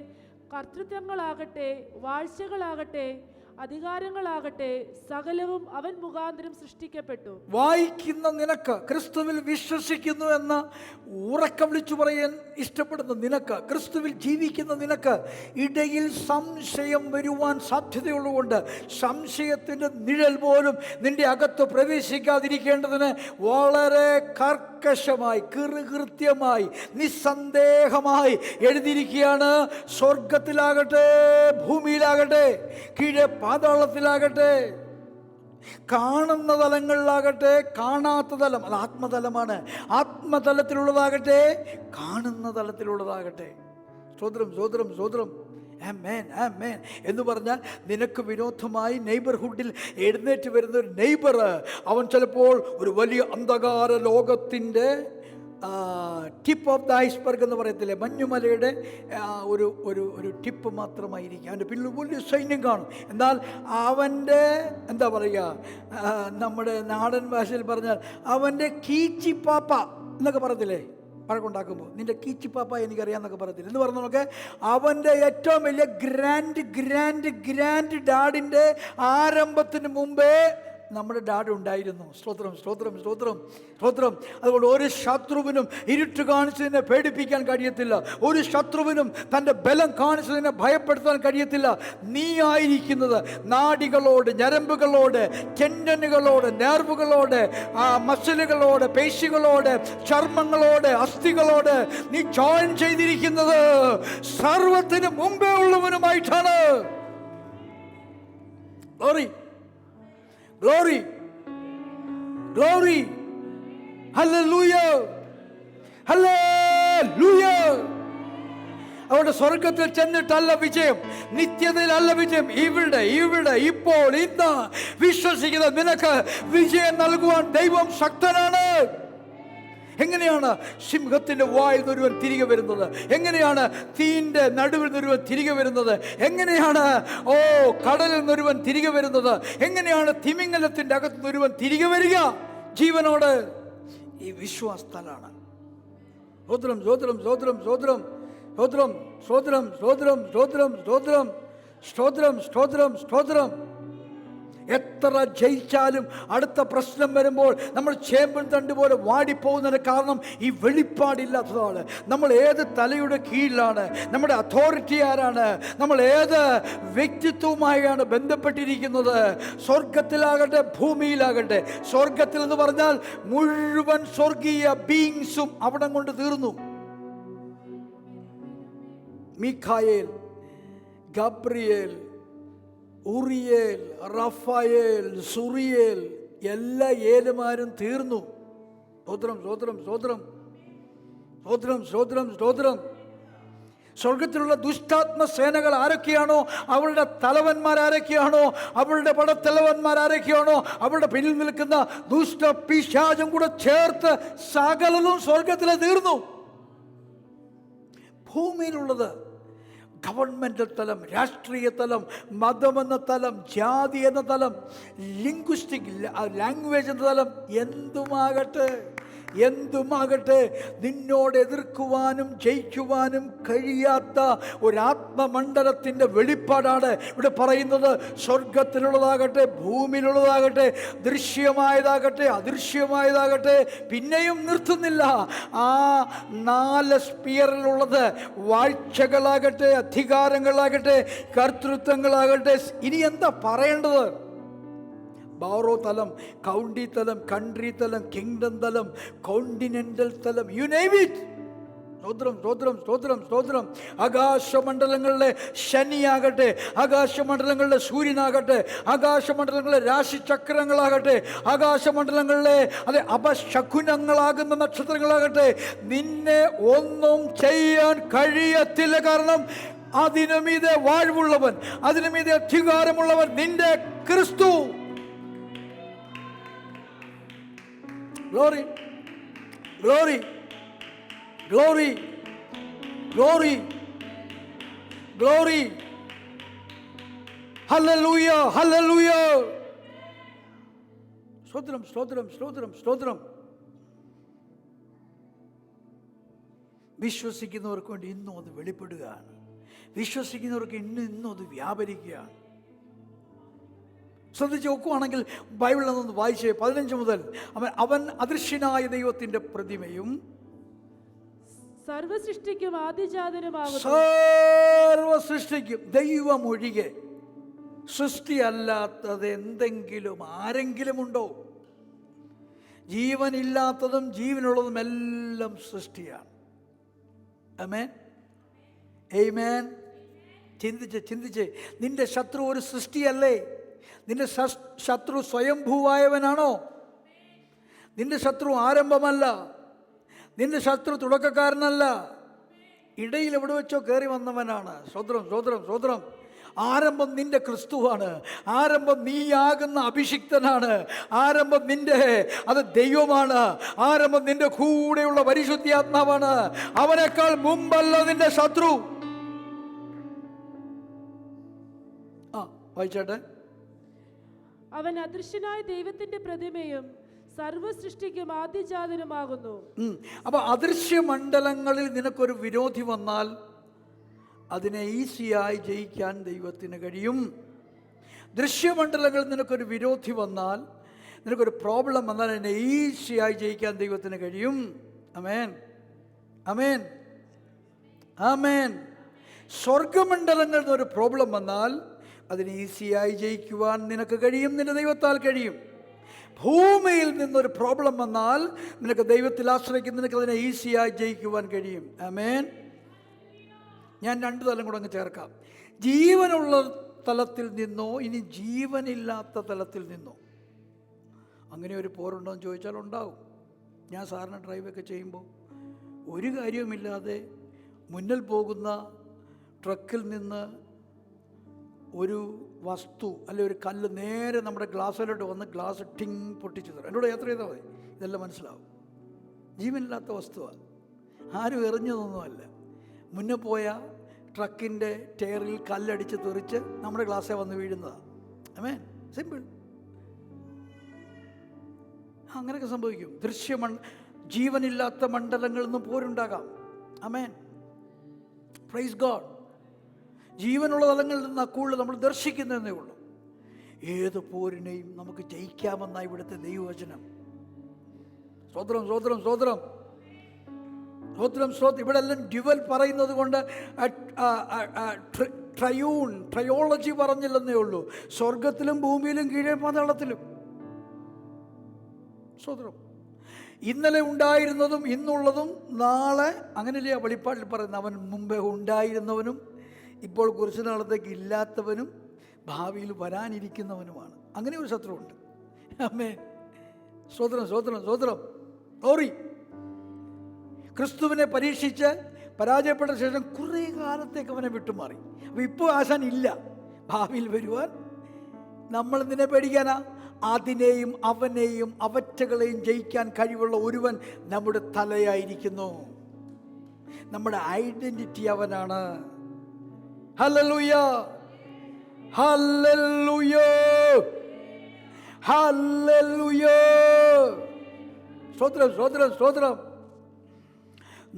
കർത്തൃത്വങ്ങളാകട്ടെ, വാഴ്ചകളാകട്ടെ, അധികാരങ്ങളാകട്ടെ, സകലവും അവൻ മുഖാന്തരം സൃഷ്ടിക്കപ്പെട്ടു. വായിക്കുന്ന നിനക്ക്, ക്രിസ്തുവിൽ വിശ്വസിക്കുന്നു എന്ന് ഉറക്കം വിളിച്ചു പറയാൻ ഇഷ്ടപ്പെടുന്ന നിനക്ക്, ക്രിസ്തുവിൽ ജീവിക്കുന്ന നിനക്ക് ഇടയിൽ സംശയം വരുവാൻ സാധ്യതയുള്ളതുകൊണ്ട് സംശയത്തിൻ്റെ നിഴൽ പോലും നിന്റെ അകത്ത് പ്രവേശിക്കാതിരിക്കേണ്ടതിന് വളരെ കർക്കശമായി, കൃത്യമായി, നിസ്സന്ദേഹമായി എഴുതിയിരിക്കുകയാണ്. സ്വർഗത്തിലാകട്ടെ, ഭൂമിയിലാകട്ടെ, കീഴെ പാതാളത്തിലാകട്ടെ, കാണുന്ന തലങ്ങളിലാകട്ടെ, കാണാത്ത തലം, അത് ആത്മതലമാണ്, ആത്മതലത്തിലുള്ളതാകട്ടെ, കാണുന്ന തലത്തിലുള്ളതാകട്ടെ. സ്തോത്രം, സ്തോത്രം, സ്തോത്രം. ആമേൻ, ആമേൻ എന്ന് പറഞ്ഞാൽ നിനക്ക് വിരോധമായി നെയ്ബർഹുഡിൽ എഴുന്നേറ്റ് വരുന്ന ഒരു നെയ്ബർ, അവൻ ചിലപ്പോൾ ഒരു വലിയ അന്ധകാര ലോകത്തിൻ്റെ ടിപ്പ് ഓഫ് ദ ഐസ്ബർഗ് എന്ന് പറയത്തില്ലേ, മഞ്ഞുമലയുടെ ഒരു ഒരു ഒരു ടിപ്പ് മാത്രമായിരിക്കും. അവൻ്റെ പിന്നിൽ വലിയ സൈന്യം കാണും. എന്നാൽ അവൻ്റെ എന്താ പറയുക, നമ്മുടെ നാടൻ ഭാഷയിൽ പറഞ്ഞാൽ അവൻ്റെ കീച്ചിപ്പാപ്പ എന്നൊക്കെ പറയത്തില്ലേ, വഴക്കുണ്ടാക്കുമ്പോൾ നിൻ്റെ കീച്ചിപ്പാപ്പ എനിക്കറിയാമെന്നൊക്കെ പറയത്തില്ല എന്ന് പറഞ്ഞൊക്കെ അവൻ്റെ ഏറ്റവും വലിയ ഗ്രാൻഡ് ഡാഡിൻ്റെ ആരംഭത്തിന് മുമ്പേ നമ്മുടെ ഡാഡ് ഉണ്ടായിരുന്നു. സ്തോത്രം സ്തോത്രം സ്തോത്രം സ്തോത്രം. അതുകൊണ്ട് ഒരു ശത്രുവിനും ഇരുട്ട് കാണിച്ചതിനെ പേടിപ്പിക്കാൻ കഴിയത്തില്ല. ഒരു ശത്രുവിനും തൻ്റെ ബലം കാണിച്ചതിനെ ഭയപ്പെടുത്താൻ കഴിയത്തില്ല. നീ ആയിരിക്കുന്നത് നാഡികളോട്, ഞരമ്പുകളോട്, ടെൻഡനുകളോട്, നെർവുകളോട്, മസിലുകളോട്, പേശികളോട്, ചർമ്മങ്ങളോട്, അസ്ഥികളോട് നീ ജോയിൻ ചെയ്തിരിക്കുന്നത് സർവത്തിന് മുമ്പേ ഉള്ളവനുമായിട്ടാണ്. Glory Glory, glory, hallelujah, hallelujah. അവിടെ സ്വർഗത്തിൽ ചെന്നിട്ടല്ല വിജയം, നിത്യതയിലല്ല വിജയം, ഇവിടെ ഇപ്പോൾ ഇന്ന് വിശ്വസിക്കുന്ന നിനക്ക് വിജയം നൽകുവാൻ ദൈവം ശക്തനാണ്. എങ്ങനെയാണ് സിംഹത്തിൻ്റെ വായിൽ നിന്നൊരുവൻ തിരികെ വരുന്നത്? എങ്ങനെയാണ് തീൻ്റെ നടുവിൽ നിന്നൊരുവൻ തിരികെ വരുന്നത്? എങ്ങനെയാണ് കടലിൽ നിന്നൊരുവൻ തിരികെ വരുന്നത്? എങ്ങനെയാണ് തിമിംഗലത്തിൻ്റെ അകത്ത് നിന്നൊരുവൻ തിരികെ വരിക ജീവനോട്? ഈ വിശ്വാസത്താലാണ്. സ്തോത്രം സ്തോത്രം സ്തോത്രം സ്തോത്രം സ്തോത്രം സ്തോത്രം സ്തോത്രം സ്തോത്രം സ്തോത്രം സ്തോത്രം സ്തോത്രം സ്തോത്രം. എത്ര ജയിച്ചാലും അടുത്ത പ്രശ്നം വരുമ്പോൾ നമ്മൾ ചേമ്പൻ തണ്ട് പോലെ വാടിപ്പോകുന്നതിന് കാരണം ഈ വെളിപ്പാടില്ലാത്തതാണ്. നമ്മൾ ഏത് തലയുടെ കീഴിലാണ്, നമ്മുടെ അതോറിറ്റി ആരാണ്, നമ്മൾ ഏത് വ്യക്തിത്വവുമായാണ് ബന്ധപ്പെട്ടിരിക്കുന്നത്? സ്വർഗത്തിലാകട്ടെ ഭൂമിയിലാകട്ടെ. സ്വർഗത്തിൽ എന്ന് പറഞ്ഞാൽ മുഴുവൻ സ്വർഗീയ ബീയിങ്സും അവിടെ കൊണ്ട് തീർന്നു. മീഖായേൽ, ഗബ്രിയേൽ, ഉറിയേൽ, റഫായേൽ, സുറിയേൽ, എല്ലാ ഏലുമാരും തീർന്നു. സ്തോത്രം സ്തോത്രം സ്തോത്രം സ്തോത്രം സ്തോത്രം സ്തോത്രം. സ്വർഗത്തിലുള്ള ദുഷ്ടാത്മ സേനകൾ ആരൊക്കെയാണോ, അവളുടെ തലവന്മാർ ആരൊക്കെയാണോ, അവളുടെ പടത്തലവന്മാർ ആരൊക്കെയാണോ, അവളുടെ പിന്നിൽ നിൽക്കുന്ന ദുഷ്ട പിശാചും കൂടെ ചേർത്ത് സകലതും സ്വർഗത്തിലെ തീർന്നു. ഭൂമിയിലുള്ളത് ഗവൺമെൻ്റൽ തലം, രാഷ്ട്രീയ തലം, മതമെന്ന തലം, ജാതി എന്ന തലം, ലിംഗ്വിസ്റ്റിക് ലാംഗ്വേജ് എന്ന തലം, എന്തുമാകട്ടെ നിന്നോട് എതിർക്കുവാനും ജയിക്കുവാനും കഴിയാത്ത ഒരാത്മമണ്ഡലത്തിൻ്റെ വെളിപ്പാടാണ് ഇവിടെ പറയുന്നത്. സ്വർഗത്തിലുള്ളതാകട്ടെ ഭൂമിയിലുള്ളതാകട്ടെ, ദൃശ്യമായതാകട്ടെ അദൃശ്യമായതാകട്ടെ, പിന്നെയും നിർത്തുന്നില്ല. ആ 4 സ്പിയറിലുള്ളത് വാഴ്ചകളാകട്ടെ, അധികാരങ്ങളാകട്ടെ, കർത്തൃത്വങ്ങളാകട്ടെ, ഇനി എന്താ പറയേണ്ടത്? ബാറോ തലം, കൗണ്ടി തലം, കൺട്രി തലം, കിങ്ഡം തലം, കോണ്ടിനെന്റൽ തലം, യു നെയിം ഇറ്റ്. സ്തോത്രം സ്തോത്രം സ്തോത്രം സ്തോത്രം. ആകാശമണ്ഡലങ്ങളിലെ ശനിയാകട്ടെ, ആകാശമണ്ഡലങ്ങളിലെ സൂര്യനാകട്ടെ, ആകാശമണ്ഡലങ്ങളിലെ രാശിചക്രങ്ങളാകട്ടെ, ആകാശമണ്ഡലങ്ങളിലെ അപശകുനങ്ങളാകുന്ന നക്ഷത്രങ്ങളാകട്ടെ, നിന്നെ ഒന്നും ചെയ്യാൻ കഴിയത്തില്ല. കാരണം അതിനുമീതെ വാഴ്വുള്ളവൻ, അതിനുമീതെ അധികാരമുള്ളവൻ നിന്റെ ക്രിസ്തു. Glory, glory, glory, glory, glory. Hallelujah, hallelujah. സ്തോത്രം സ്തോത്രം സ്തോത്രം സ്തോത്രം. വിശ്വസിക്കുന്നവർക്ക് വേണ്ടി ഇന്നും അത് വെളിപ്പെടുകയാണ്. വിശ്വസിക്കുന്നവർക്ക് ഇന്നും അത് വ്യാപരിക്കുകയാണ്. ശ്രദ്ധിച്ച് നോക്കുവാണെങ്കിൽ ബൈബിളിൽ നിന്ന് വായിച്ച് 15 മുതൽ അവൻ അദൃശ്യനായ ദൈവത്തിൻ്റെ പ്രതിമയും സർവസൃഷ്ടിക്കും ആദിജാതനുമാകുന്നു. സർവസൃഷ്ടിക്കും ദൈവമൊഴികെ സൃഷ്ടിയല്ലാത്തത് എന്തെങ്കിലും ആരെങ്കിലും ഉണ്ടോ? ജീവനില്ലാത്തതും ജീവനുള്ളതും എല്ലാം സൃഷ്ടിയാണ്. ആമേൻ, ആമേൻ. ചിന്തിച്ച് നിന്റെ ശത്രു ഒരു സൃഷ്ടിയല്ലേ? നിന്റെ ശത്രു സ്വയംഭൂവായവനാണോ? നിന്റെ ശത്രു ആരംഭമല്ല, നിന്റെ ശത്രു തുടക്കക്കാരനല്ല, ഇടയിൽ എവിടെ വെച്ചോ കയറി വന്നവനാണ്. സ്തോത്രം സ്തോത്രം സ്തോത്രം. ആരംഭം നിന്റെ ക്രിസ്തുവാണ്. ആരംഭം നീയാകുന്ന അഭിഷിക്തനാണ്. ആരംഭം നിന്റെ അത് ദൈവമാണ്. ആരംഭം നിന്റെ കൂടെയുള്ള പരിശുദ്ധാത്മാവാണ്. അവനേക്കാൾ മുമ്പല്ല നിന്റെ ശത്രു. വായിച്ചേട്ടെ. അവൻ അദൃശ്യനായ ദൈവത്തിന്റെ പ്രതിമയും സർവസൃഷ്ടിക്കും ആദ്യജാതനുമാകുന്നു. അപ്പൊ അദൃശ്യ മണ്ഡലങ്ങളിൽ നിനക്കൊരു വിരോധി വന്നാൽ അതിനെ ഈസിയായി ജയിക്കാൻ ദൈവത്തിന് കഴിയും. ദൃശ്യമണ്ഡലങ്ങളിൽ നിനക്കൊരു വിരോധി വന്നാൽ, നിനക്കൊരു പ്രോബ്ലം വന്നാൽ അതിനെ ഈസിയായി ജയിക്കാൻ ദൈവത്തിന് കഴിയും. ആമേൻ, ആമേൻ, ആമേൻ. സ്വർഗമണ്ഡലങ്ങളിൽ നിന്നൊരു പ്രോബ്ലം വന്നാൽ അതിനെ ഈസിയായി ജയിക്കുവാൻ നിനക്ക് കഴിയും, നിന്റെ ദൈവത്താൽ കഴിയും. ഭൂമിയിൽ നിന്നൊരു പ്രോബ്ലം വന്നാൽ നിനക്ക് ദൈവത്തിൽ ആശ്രയിക്കുന്ന നിനക്ക് അതിനെ ഈസിയായി ജയിക്കുവാൻ കഴിയും. ആമേൻ. ഞാൻ 2 തലം കൂടെ അങ്ങ് ചേർക്കാം. ജീവനുള്ള തലത്തിൽ നിന്നോ ഇനി ജീവനില്ലാത്ത തലത്തിൽ നിന്നോ. അങ്ങനെ ഒരു പോരുണ്ടോ എന്ന് ചോദിച്ചാൽ ഉണ്ടാവും. ഞാൻ സാറിന് ഡ്രൈവൊക്കെ ചെയ്യുമ്പോൾ ഒരു കാര്യവുമില്ലാതെ മുന്നിൽ പോകുന്ന ട്രക്കിൽ നിന്ന് ഒരു വസ്തു അല്ലെ ഒരു കല്ല് നേരെ നമ്മുടെ ഗ്ലാസ്സിലോട്ട് വന്ന് ഗ്ലാസ് ടിങ് പൊട്ടിച്ചു തരും. എൻ്റെ കൂടെ യാത്ര ചെയ്താൽ മതി, ഇതെല്ലാം മനസ്സിലാവും. ജീവനില്ലാത്ത വസ്തുവാണ്, ആരും എറിഞ്ഞതൊന്നുമല്ല. മുന്നേ പോയ ട്രക്കിൻ്റെ ടയറിൽ കല്ലടിച്ച് തെറിച്ച് നമ്മുടെ ഗ്ലാസ്സിൽ വന്ന് വീഴുന്നതാണ്. ആമേൻ, സിമ്പിൾ. അങ്ങനെയൊക്കെ സംഭവിക്കും. ജീവനില്ലാത്ത മണ്ഡലങ്ങളിൽ നിന്ന് പോരുണ്ടാകാം. ആമേൻ, പ്രൈസ് ഗോഡ്. ജീവനുള്ള തലങ്ങളിൽ നിന്ന് കൂടുതൽ നമ്മൾ ദർശിക്കുന്നതേ ഉള്ളൂ. ഏത് പോരിനെയും നമുക്ക് ജയിക്കാമെന്ന ഇവിടുത്തെ ദൈവവചനം. സ്തോത്രം, സ്തോത്രം, സ്തോത്രം, സ്തോത്രം, സ്തോത്രം. ഇവിടെ എല്ലാം ഡ്യുവൽ പറയുന്നത് കൊണ്ട് ട്രയോളജി പറഞ്ഞില്ലെന്നേ ഉള്ളൂ. സ്വർഗത്തിലും ഭൂമിയിലും കീഴേ പാതാളത്തിലും. സ്തോത്രം. ഇന്നലെ ഉണ്ടായിരുന്നതും ഇന്നുള്ളതും നാളെ, അങ്ങനെയല്ലേ വെളിപ്പാടിൽ പറയുന്നത്, അവൻ മുമ്പേ ഉണ്ടായിരുന്നവനും ഇപ്പോൾ കുറച്ച് നാളത്തേക്ക് ഇല്ലാത്തവനും ഭാവിയിൽ വരാനിരിക്കുന്നവനുമാണ്. അങ്ങനെ ഒരു ശത്രുവുണ്ട്. ആമേൻ, സ്തോത്രം, സ്തോത്രം, സ്തോത്രം, ഗ്ലോറി. ക്രിസ്തുവിനെ പരീക്ഷിച്ച് പരാജയപ്പെട്ട ശേഷം കുറേ കാലത്തേക്ക് അവനെ വിട്ടുമാറി. അപ്പോൾ ഇപ്പോൾ ആശാൻ ഇല്ല, ഭാവിയിൽ വരുവാൻ. നമ്മൾ എന്തിനെ പേടിക്കാനാ? അതിനെയും അവനെയും അവറ്റകളെയും ജയിക്കാൻ കഴിവുള്ള ഒരുവൻ നമ്മുടെ തലയായിരിക്കുന്നു. നമ്മുടെ ഐഡന്റിറ്റി അവനാണ്. Hallelujah, hallelujah, hallelujah. സ്തോത്രം, സ്തോത്രം, സ്തോത്രം.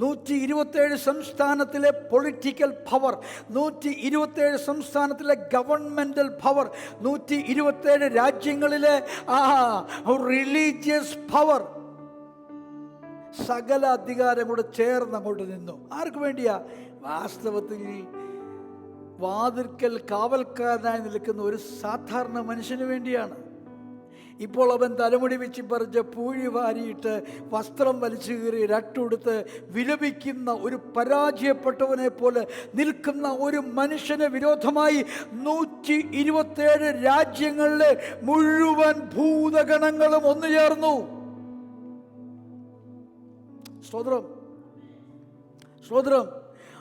127 സംസ്ഥാനത്തിലെ പൊളിറ്റിക്കൽ പവർ, 127 സംസ്ഥാനത്തിലെ ഗവൺമെന്റൽ പവർ, 127 രാജ്യങ്ങളിലെ റിലീജിയസ് പവർ, സകല അധികാരം കൂടെ ചേർന്ന് അങ്ങോട്ട് നിന്നു. ആർക്ക് വേണ്ടിയാ? വാസ്തവത്തിൽ വാതിൽക്കൽ കാവൽക്കാരനായി നിൽക്കുന്ന ഒരു സാധാരണ മനുഷ്യന് വേണ്ടിയാണ്. ഇപ്പോൾ അവൻ തലമുടി വെച്ച് പറിച്ച് പൂഴി വാരിയിട്ട് വസ്ത്രം വലിച്ചു കീറി രട്ടുടുത്ത് വിലപിക്കുന്ന ഒരു പരാജയപ്പെട്ടവനെ പോലെ നിൽക്കുന്ന ഒരു മനുഷ്യന് വിരോധമായി 127 രാജ്യങ്ങളിലെ മുഴുവൻ ഭൂതഗണങ്ങളും ഒന്നു ചേർന്നു. സ്തോത്രം, സ്തോത്രം.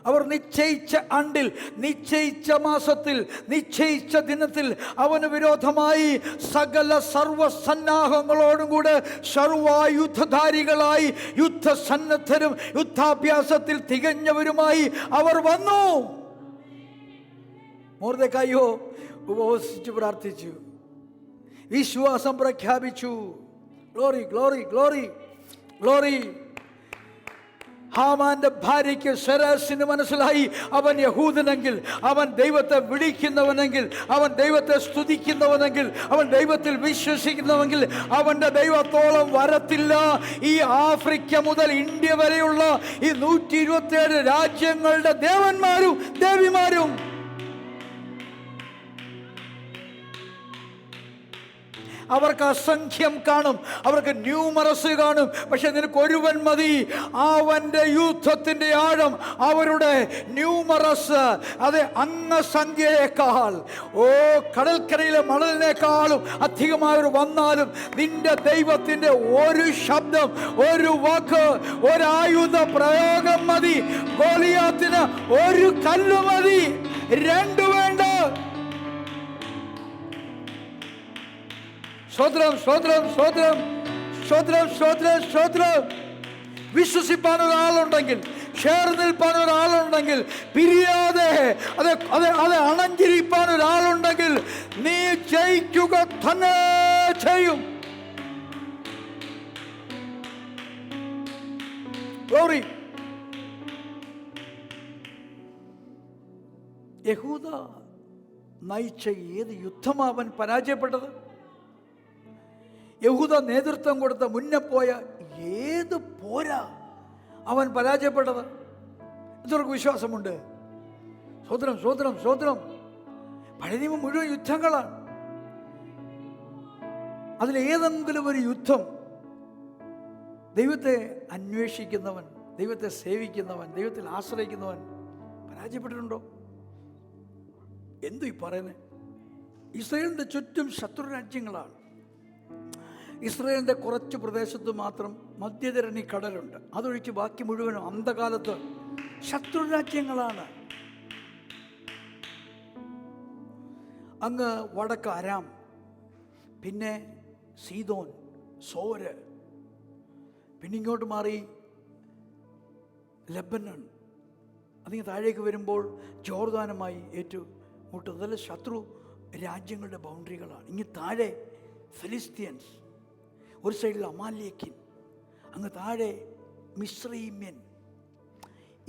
അവർ നിശ്ചയിച്ച ആണ്ടിൽ, നിശ്ചയിച്ച മാസത്തിൽ, നിശ്ചയിച്ച ദിനത്തിൽ അവന് വിരോധമായി സകല സർവസന്നാഹങ്ങളോടും കൂടെ സർവായുധധാരികളായി യുദ്ധസന്നദ്ധരും യുദ്ധാഭ്യാസത്തിൽ തികഞ്ഞവരുമായി അവർ വന്നു. മൊർദെഖായിയോ ഉപവസിച്ച് പ്രാർത്ഥിച്ചു, വിശ്വാസം പ്രഖ്യാപിച്ചു. Glory, glory, glory, glory. ഹാമാന്റെ ഭാര്യയ്ക്ക് സെരാസിന് മനസ്സിലായി, അവൻ യഹൂദനെങ്കിൽ, അവൻ ദൈവത്തെ വിളിക്കുന്നവനെങ്കിൽ, അവൻ ദൈവത്തെ സ്തുതിക്കുന്നവനെങ്കിൽ, അവൻ ദൈവത്തിൽ വിശ്വസിക്കുന്നവെങ്കിൽ അവന്റെ ദൈവത്തോളം വരത്തില്ല. ഈ ആഫ്രിക്ക മുതൽ ഇന്ത്യ വരെയുള്ള ഈ 127 രാജ്യങ്ങളുടെ ദേവന്മാരും ദേവിമാരും അവർക്ക് അസംഖ്യം കാണും, അവർക്ക് ന്യൂമറസ് കാണും. പക്ഷെ നിനക്ക് ഒരുവൻ മതി. അവന്റെ യുദ്ധത്തിന്റെ ആഴം, അവരുടെ ന്യൂമറസ്, അത് അംഗസംഖ്യയേക്കാൾ, കടൽക്കരയിലെ മണലിനേക്കാളും അധികമായവർ വന്നാലും നിന്റെ ദൈവത്തിന്റെ ഒരു ശബ്ദം, ഒരു വാക്ക്, ഒരായുധ പ്രയോഗം മതി. ഗോലിയാത്തിന് ഒരു കല്ല് മതി, 2 വേണ്ട. സ്തോത്രം, സ്തോത്രം, സ്തോത്രം, സ്തോത്രം, സ്തോത്രം, സ്തോത്രം. വിശ്വസിപ്പാൻ ഒരാളുണ്ടെങ്കിൽ, ചേർന്ന് നിൽപ്പാൻ ഒരാളുണ്ടെങ്കിൽ, പിരിയാതെ അത് അണഞ്ഞിരിപ്പാൻ ഒരാളുണ്ടെങ്കിൽ നീ ജയിക്കുക തന്നെ ചെയ്യും. Glory. യഹൂദ നയിച്ച ഏത് യുദ്ധമാവൻ പരാജയപ്പെട്ടത്? യഹൂദ നേതൃത്വം കൊടുത്ത മുന്നേ പോയ ഏത് പോരാ അവൻ പരാജയപ്പെട്ടത്? എത്രക്ക് വിശ്വാസമുണ്ട്? സ്തോത്രം, സ്തോത്രം, സ്തോത്രം. പഴയ നിയമം മുഴുവൻ യുദ്ധങ്ങളാണ്. അതിലേതെങ്കിലും ഒരു യുദ്ധം ദൈവത്തെ അന്വേഷിക്കുന്നവൻ, ദൈവത്തെ സേവിക്കുന്നവൻ, ദൈവത്തിൽ ആശ്രയിക്കുന്നവൻ പരാജയപ്പെട്ടിട്ടുണ്ടോ? എന്തു ഈ പറയുന്നത്? ഇസ്രായേലിൻ്റെ ചുറ്റും ശത്രു രാജ്യങ്ങളാണ്. ഇസ്രായേലിൻ്റെ കുറച്ച് പ്രദേശത്ത് മാത്രം മധ്യധരണി കടലുണ്ട്. അതൊഴിച്ച് ബാക്കി മുഴുവനും അന്ധകാലത്ത് ശത്രു രാജ്യങ്ങളാണ്. അങ്ങ് വടക്ക് അരാം, പിന്നെ സീദോൻ, സോര്, പിന്നെ ഇങ്ങോട്ട് മാറി ലെബനൻ, അതിന് താഴേക്ക് വരുമ്പോൾ ജോർദാനുമായി ഏറ്റുമുട്ടുന്നത്. അതെല്ലാം ശത്രു രാജ്യങ്ങളുടെ ബൗണ്ടറികളാണ്. ഇങ്ങ് താഴെ ഫിലിസ്തീൻസ്, ഒരു സൈഡിൽ അമാലേക്കിൻ, അങ്ങ് താഴെ മിസ്രൈമ്യൻ.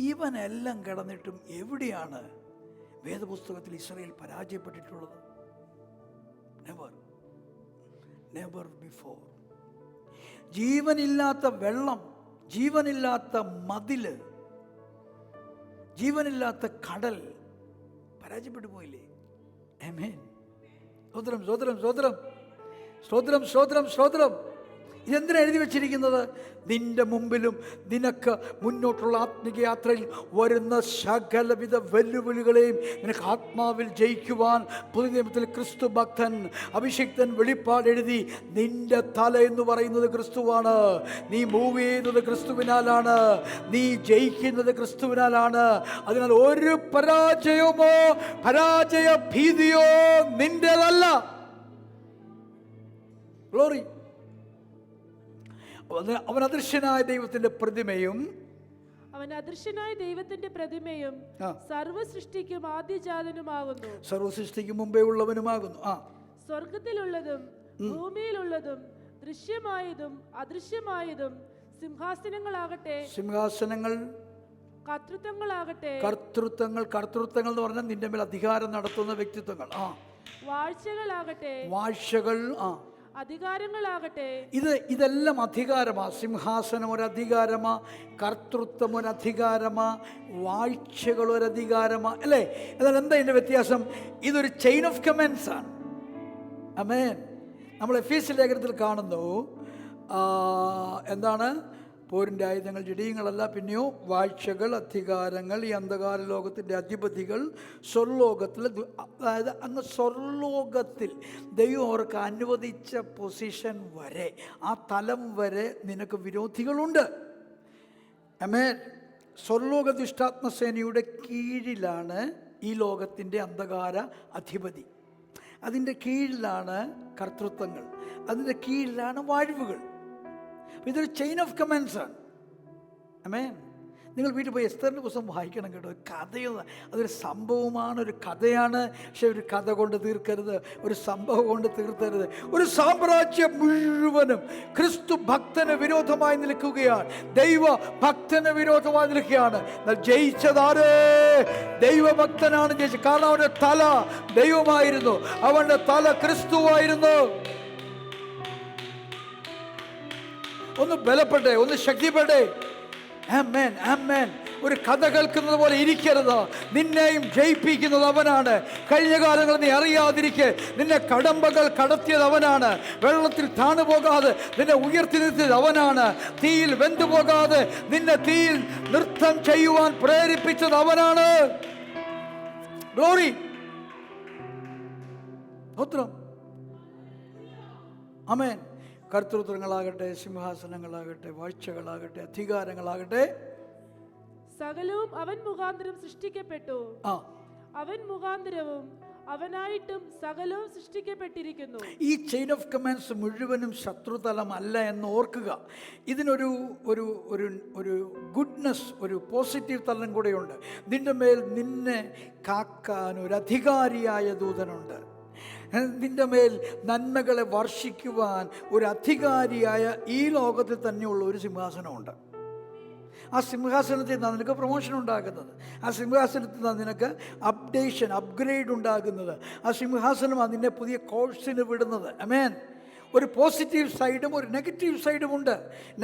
ഇവനെല്ലാം കിടന്നിട്ടും എവിടെയാണ് വേദപുസ്തകത്തിൽ ഇസ്രായേൽ പരാജയപ്പെട്ടിട്ടുള്ളത്? Never, never before. ജീവനില്ലാത്ത വെള്ളം, ജീവനില്ലാത്ത മതില്, ജീവനില്ലാത്ത കടൽ പരാജയപ്പെട്ടു പോയില്ലേ? ആമേൻ. സ്തോത്രം, സ്തോത്രം, സ്തോത്രം, സ്തോത്രം, സ്തോത്രം, സ്തോത്രം. ഇതെന്തിനാ എഴുതി വച്ചിരിക്കുന്നത്? നിന്റെ മുമ്പിലും നിനക്ക് മുന്നോട്ടുള്ള ആത്മീയ യാത്രയിൽ വരുന്ന സകലവിധ വെല്ലുവിളികളെയും നിനക്ക് ആത്മാവിൽ ജയിക്കുവാൻ പുതിയ നിയമത്തിൽ ക്രിസ്തു ഭക്തൻ അഭിഷിക്തൻ വെളിപ്പാട് എഴുതി. നിന്റെ തല എന്ന് പറയുന്നത് ക്രിസ്തുവാണ്. നീ മൂവ് ചെയ്യുന്നത് ക്രിസ്തുവിനാലാണ്. നീ ജയിക്കുന്നത് ക്രിസ്തുവിനാലാണ്. അതിനാൽ ഒരു പരാജയമോ പരാജയ ഭീതിയോ നിന്റേതല്ല. ഗ്ലോറി. അവൻ അദൃശ്യനായ ദൈവത്തിന്റെ പ്രതിമയും, അവൻ അദൃശ്യനായ ദൈവത്തിന്റെ പ്രതിമയും സർവ്വ സൃഷ്ടിക്കും ആദ്യജാതനുമാകുന്നു. സർവ്വ സൃഷ്ടിക്ക് മുമ്പേ ഉള്ളവനുമാകുന്നു. സ്വർഗത്തിലുള്ളതും ഭൂമിയിലുള്ളതും ദൃശ്യമായതും അദൃശ്യമായതും, സിംഹാസനങ്ങളാകട്ടെ, സിംഹാസനങ്ങൾ, കർത്തൃത്വങ്ങളാകട്ടെ, കർത്തൃത്വങ്ങൾ എന്ന് പറഞ്ഞാൽ നിന്റെ മേൽ അധികാരം നടത്തുന്ന വ്യക്തിത്വങ്ങൾ. വാഴ്ചകളാകട്ടെ, വാഴ്ചകൾ, അധികാരങ്ങളാകട്ടെ. ഇതെല്ലാം അധികാരമാ. സിംഹാസനം ഒരു അധികാരമാ, കർത്തൃത്വം ഒരു അധികാരമാ, വാഴ്ചകൾ ഒരു അധികാരമാ, അല്ലേ? എന്നാൽ എന്താ ഇതിൻ്റെ വ്യത്യാസം? ഇതൊരു ചെയിൻ ഓഫ് കമാൻഡ്സ് ആണ്. ആമേൻ. നമ്മൾ എഫേസ്യ ലേഖനത്തിൽ കാണുന്നു, എന്താണ്? പോരിൻ്റെ ആയുധങ്ങൾ ജഡീയങ്ങളല്ല, പിന്നെയോ വാഴ്ചകൾ, അധികാരങ്ങൾ, ഈ അന്ധകാര ലോകത്തിൻ്റെ അധിപതികൾ സ്വർലോകത്തിൽ. അതായത് അങ്ങ് സ്വർലോകത്തിൽ ദൈവം അവർക്ക് അനുവദിച്ച പൊസിഷൻ വരെ, ആ തലം വരെ നിനക്ക് വിരോധികളുണ്ട്. ആമേൻ. സ്വർലോക ദുഷ്ടാത്മസേനയുടെ കീഴിലാണ് ഈ ലോകത്തിൻ്റെ അന്ധകാര അധിപതി. അതിൻ്റെ കീഴിലാണ് കർത്തൃത്വങ്ങൾ, അതിൻ്റെ കീഴിലാണ് വാഴ്വുകൾ. ഇതൊരു ചെയിൻ ഓഫ് കമാൻഡ്സ് ആണ്. ആമേൻ. നിങ്ങൾ വീട്ടിൽ പോയി എസ്തറിൻ്റെ പുസ്തകം വായിക്കണം കേട്ടോ. കഥയാണ്, അതൊരു സംഭവമാണ്, ഒരു കഥയാണ്. പക്ഷെ ഒരു കഥ കൊണ്ട് തീർക്കരുത്, ഒരു സംഭവം കൊണ്ട് തീർക്കരുത്. ഒരു സാമ്രാജ്യം മുഴുവനും ക്രിസ്തു ഭക്തന് വിരോധമായി നിൽക്കുകയാണ്, ദൈവ ഭക്തന് വിരോധമായി നിൽക്കുകയാണ്. എന്നാൽ ജയിച്ചതാരേ? ദൈവഭക്തനാണ് ജയിച്ചത്. കാരണം അവൻ്റെ തല ദൈവമായിരുന്നു, അവൻ്റെ തല ക്രിസ്തുവായിരുന്നു. ഒന്ന് ബലപ്പെട്ടെ, ഒന്ന് ശക്തിപ്പെട്ടെ. ആമേൻ, ആമേൻ. ഒരു കഥ കേൾക്കുന്നത് പോലെ ഇരിക്കരുത്. നിന്നെയും ജയിപ്പിക്കുന്നത് അവനാണ്. കഴിഞ്ഞ കാലങ്ങൾ നീ അറിയാതിരിക്കെ നിന്നെ കടമ്പകൾ കടത്തിയത് അവനാണ്. വെള്ളത്തിൽ താണുപോകാതെ നിന്നെ ഉയർത്തി നിർത്തിയത് അവനാണ്. തീയിൽ വെന്തുപോകാതെ നിന്നെ തീയിൽ നൃത്തം ചെയ്യുവാൻ പ്രേരിപ്പിച്ചത് അവനാണ്. ഗ്ലോറി. സ്തോത്രം. ആമേൻ. കർത്തൃത്വങ്ങളാകട്ടെ, സിംഹാസനങ്ങളാകട്ടെ, വാഴ്ചകളാകട്ടെ, അധികാരങ്ങളാകട്ടെ, സകലവും അവൻ മുഖാന്തരം സൃഷ്ടിക്കപ്പെട്ടു. അവൻ മുഖാന്തരവും അവനായിട്ടും സകലവും സൃഷ്ടിക്കപ്പെട്ടിരിക്കുന്നു. ഈ ചെയിൻ ഓഫ് കമാൻഡ്സ് മുഴുവനും ശത്രുതലമല്ല എന്ന് ഓർക്കുക. ഇതിനൊരു ഒരു ഒരു ഒരു ഗുഡ്നെസ്, ഒരു പോസിറ്റീവ് തലം കൂടെയുണ്ട്. നിന്റെ മേൽ നിന്നെ കാക്കാൻ ഒരു അധികാരിയായ ദൂതനുണ്ട്. നിന്റെ മേൽ നന്മകളെ വർഷിക്കുവാൻ ഒരു അധികാരിയായ ഈ ലോകത്തിൽ തന്നെയുള്ള ഒരു സിംഹാസനമുണ്ട്. ആ സിംഹാസനത്തിൽ നിന്നാണ് നിനക്ക് പ്രൊമോഷൻ ഉണ്ടാകുന്നത്. ആ സിംഹാസനത്തിൽ നിന്നാണ് നിനക്ക് അപ്ഡേഷൻ, അപ്ഗ്രേഡ് ഉണ്ടാകുന്നത്. ആ സിംഹാസനമാണ് നിന്നെ പുതിയ കോഴ്സിന് വിടുന്നത്. ആമേൻ. ഒരു പോസിറ്റീവ് സൈഡും ഒരു നെഗറ്റീവ് സൈഡുമുണ്ട്.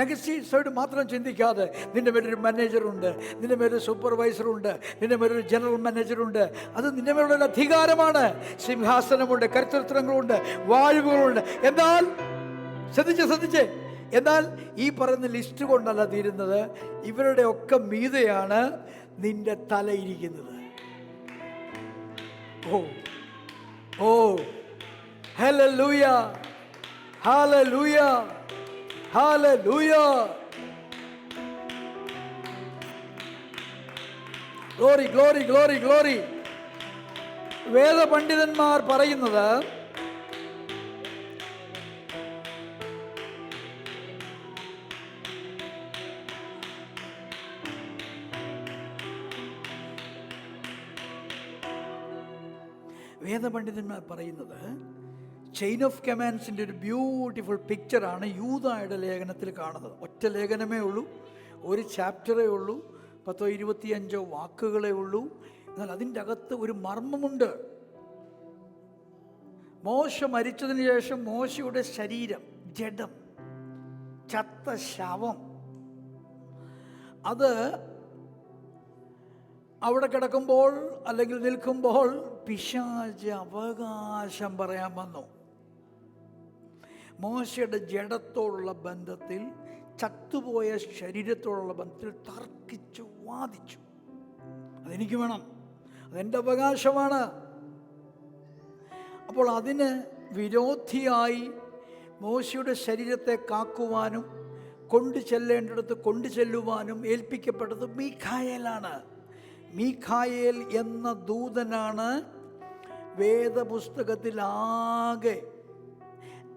നെഗറ്റീവ് സൈഡ് മാത്രം ചിന്തിക്കാതെ നിൻ്റെ മേലൊരു മാനേജറുണ്ട്, നിൻ്റെ മേലൊരു സൂപ്പർവൈസറുണ്ട്, നിൻ്റെ മേലൊരു ജനറൽ മാനേജറുണ്ട്. അത് നിൻ്റെ മേലുള്ള അധികാരമാണ്. സിംഹാസനമുണ്ട്, കരുത്തരങ്ങളുണ്ട്, വാഴുകളുണ്ട്. എന്നാൽ ശ്രദ്ധിച്ചേ, എന്നാൽ ഈ പറയുന്ന ലിസ്റ്റ് കൊണ്ടല്ല തീരുന്നത്. ഇവരുടെ ഒക്കെ മീതെയാണ് നിന്റെ തലയിരിക്കുന്നത്. ഓ ഓ hallelujah, hallelujah, hallelujah. Glory, glory, glory, glory. വേദപണ്ഡിതന്മാർ പറയുന്നത് ചെയിൻ ഓഫ് കമാൻഡ്സിൻ്റെ ഒരു ബ്യൂട്ടിഫുൾ പിക്ചറാണ് യൂദായുടെ ലേഖനത്തിൽ കാണുന്നത്. ഒറ്റ ലേഖനമേ ഉള്ളൂ, ഒരു ചാപ്റ്ററേ ഉള്ളൂ, 10-25 വാക്കുകളേ ഉള്ളൂ. എന്നാൽ അതിൻ്റെ അകത്ത് ഒരു മർമ്മമുണ്ട്. മോശ മരിച്ചതിന് ശേഷം മോശയുടെ ശരീരം, ജഡം, ചത്ത ശവം, അത് അവിടെ കിടക്കുമ്പോൾ അല്ലെങ്കിൽ നിൽക്കുമ്പോൾ പിശാച് അവകാശം പറയാൻ വന്നു. മോശയുടെ ജഡത്തോടുള്ള ബന്ധത്തിൽ, ചത്തുപോയ ശരീരത്തോടുള്ള ബന്ധത്തിൽ തർക്കിച്ചു, വാദിച്ചു. അതെനിക്ക് വേണം, അതെൻ്റെ അവകാശമാണ്. അപ്പോൾ അതിന് വിരോധിയായി മോശയുടെ ശരീരത്തെ കാക്കുവാനും കൊണ്ടു ചെല്ലേണ്ടിടത്ത് കൊണ്ടു ചെല്ലുവാനും ഏൽപ്പിക്കപ്പെട്ടത് മീഖായേലാണ്. മീഖായേൽ എന്ന ദൂതനാണ് വേദപുസ്തകത്തിൽ ആകെ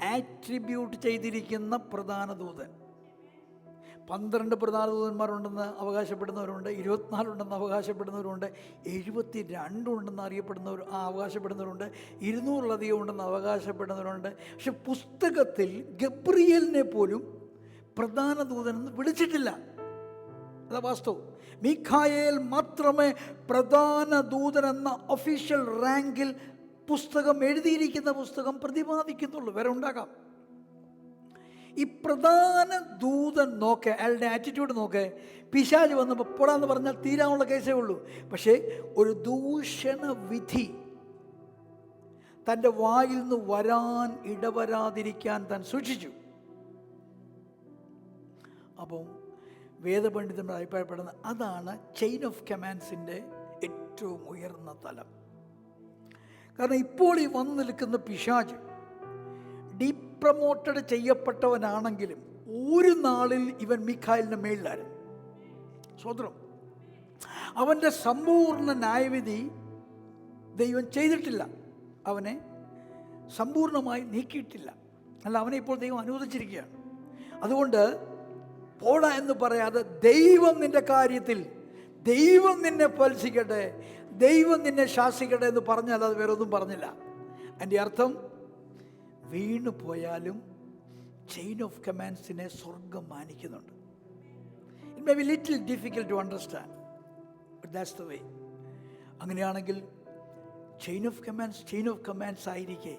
ആട്രിബ്യൂട്ട് ചെയ്തിരിക്കുന്ന പ്രധാന ദൂതൻ. 12 പ്രധാന ദൂതന്മാരുണ്ടെന്ന് അവകാശപ്പെടുന്നവരുണ്ട്, 24 ഉണ്ടെന്ന് അവകാശപ്പെടുന്നവരുണ്ട്, 72 ഉണ്ടെന്ന് അവകാശപ്പെടുന്നവരുണ്ട്, 200-ലധികം ഉണ്ടെന്ന് അവകാശപ്പെടുന്നവരുണ്ട്. പക്ഷെ പുസ്തകത്തിൽ ഗബ്രിയേലിനെ പോലും പ്രധാന ദൂതനെന്ന് വിളിച്ചിട്ടില്ല. അതാ വാസ്തവം. മീഖായേൽ മാത്രമേ പ്രധാന ദൂതൻ എന്ന ഒഫീഷ്യൽ റാങ്കിൽ പുസ്തകം, എഴുതിയിരിക്കുന്ന പുസ്തകം പ്രതിപാദിക്കുന്നുള്ളൂ. വേറെ ഉണ്ടാകാം. ഈ പ്രധാന ദൂതൻ നോക്കെ, അയാളുടെ ആറ്റിറ്റ്യൂഡ് നോക്കെ. പിശാച് വന്നപ്പോൾ പോടാന്ന് പറഞ്ഞാൽ തീരാനുള്ള കേസേ ഉള്ളൂ. പക്ഷേ ഒരു ദൂഷണ വിധി തൻ്റെ വായിൽ നിന്ന് വരാൻ ഇടവരാതിരിക്കാൻ താൻ സൂക്ഷിച്ചു. അപ്പം വേദപണ്ഡിതന്മാർ അഭിപ്രായപ്പെടുന്ന അതാണ് ചെയിൻ ഓഫ് കമാൻഡ്സിൻ്റെ ഏറ്റവും ഉയർന്ന തലം. കാരണം ഇപ്പോൾ ഈ വന്നു നിൽക്കുന്ന പിശാച് ഡീപ്രമോട്ടഡ് ചെയ്യപ്പെട്ടവനാണെങ്കിലും ഒരു നാളിൽ ഇവൻ മീഖായേലിൻ്റെ മേളിലായിരുന്നു. സ്വതന്ത്രം. അവൻ്റെ സമ്പൂർണ്ണ ന്യായവിധി ദൈവം ചെയ്തിട്ടില്ല. അവനെ സമ്പൂർണ്ണമായി നീക്കിയിട്ടില്ല. അല്ല, അവനെ ഇപ്പോൾ ദൈവം അനുവദിച്ചിരിക്കുകയാണ്. അതുകൊണ്ട് പോടാ എന്ന് പറയാതെ ദൈവം നിന്റെ കാര്യത്തിൽ, ദൈവം നിന്നെ ഫലിക്കട്ടെ, ദൈവം നിന്നെ ശാസിക്കട്ടെ എന്ന് പറഞ്ഞാൽ അത് വേറെ ഒന്നും പറഞ്ഞില്ല. അതിൻ്റെ അർത്ഥം വീണു പോയാലും ചെയിൻ ഓഫ് കമാൻഡ്സിനെ സ്വർഗം മാനിക്കുന്നുണ്ട്. It may be little difficult to understand, but that's the way. അങ്ങനെയാണെങ്കിൽ ചെയിൻ ഓഫ് കമാൻഡ്സ് ആയിരിക്കെ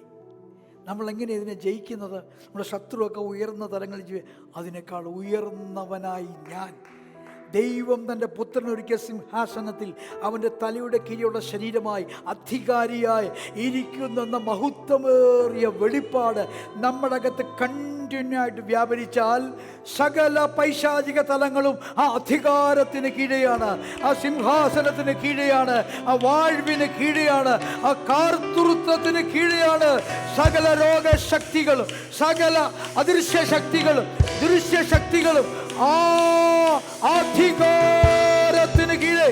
നമ്മളെങ്ങനെ ഇതിനെ ജയിക്കുന്നത്? നമ്മുടെ ശത്രുവൊക്കെ ഉയർന്ന തലങ്ങളിൽ അതിനേക്കാൾ ഉയർന്നവനായി ഞാൻ, ദൈവം തൻ്റെ പുത്രനൊരുക്കിയ സിംഹാസനത്തിൽ അവൻ്റെ തലയുടെ കീഴിലുള്ള ശരീരമായി അധികാരിയായി ഇരിക്കുന്നെന്ന മഹത്വമേറിയ വെളിപ്പാട് നമ്മുടെ അകത്ത് കണ്ടിന്യൂ ആയിട്ട് വ്യാപരിച്ചാൽ സകല പൈശാചിക തലങ്ങളും ആ അധികാരത്തിന് കീഴെയാണ്, ആ സിംഹാസനത്തിന് കീഴെയാണ്, ആ വാഴ്വിന് കീഴെയാണ്, ആ കാർത്തൃത്വത്തിന് കീഴെയാണ്. സകല രോഗശക്തികളും സകല അദൃശ്യ ശക്തികളും ദൃശ്യശക്തികളും ആ അധികാരത്തിന് കീഴെ.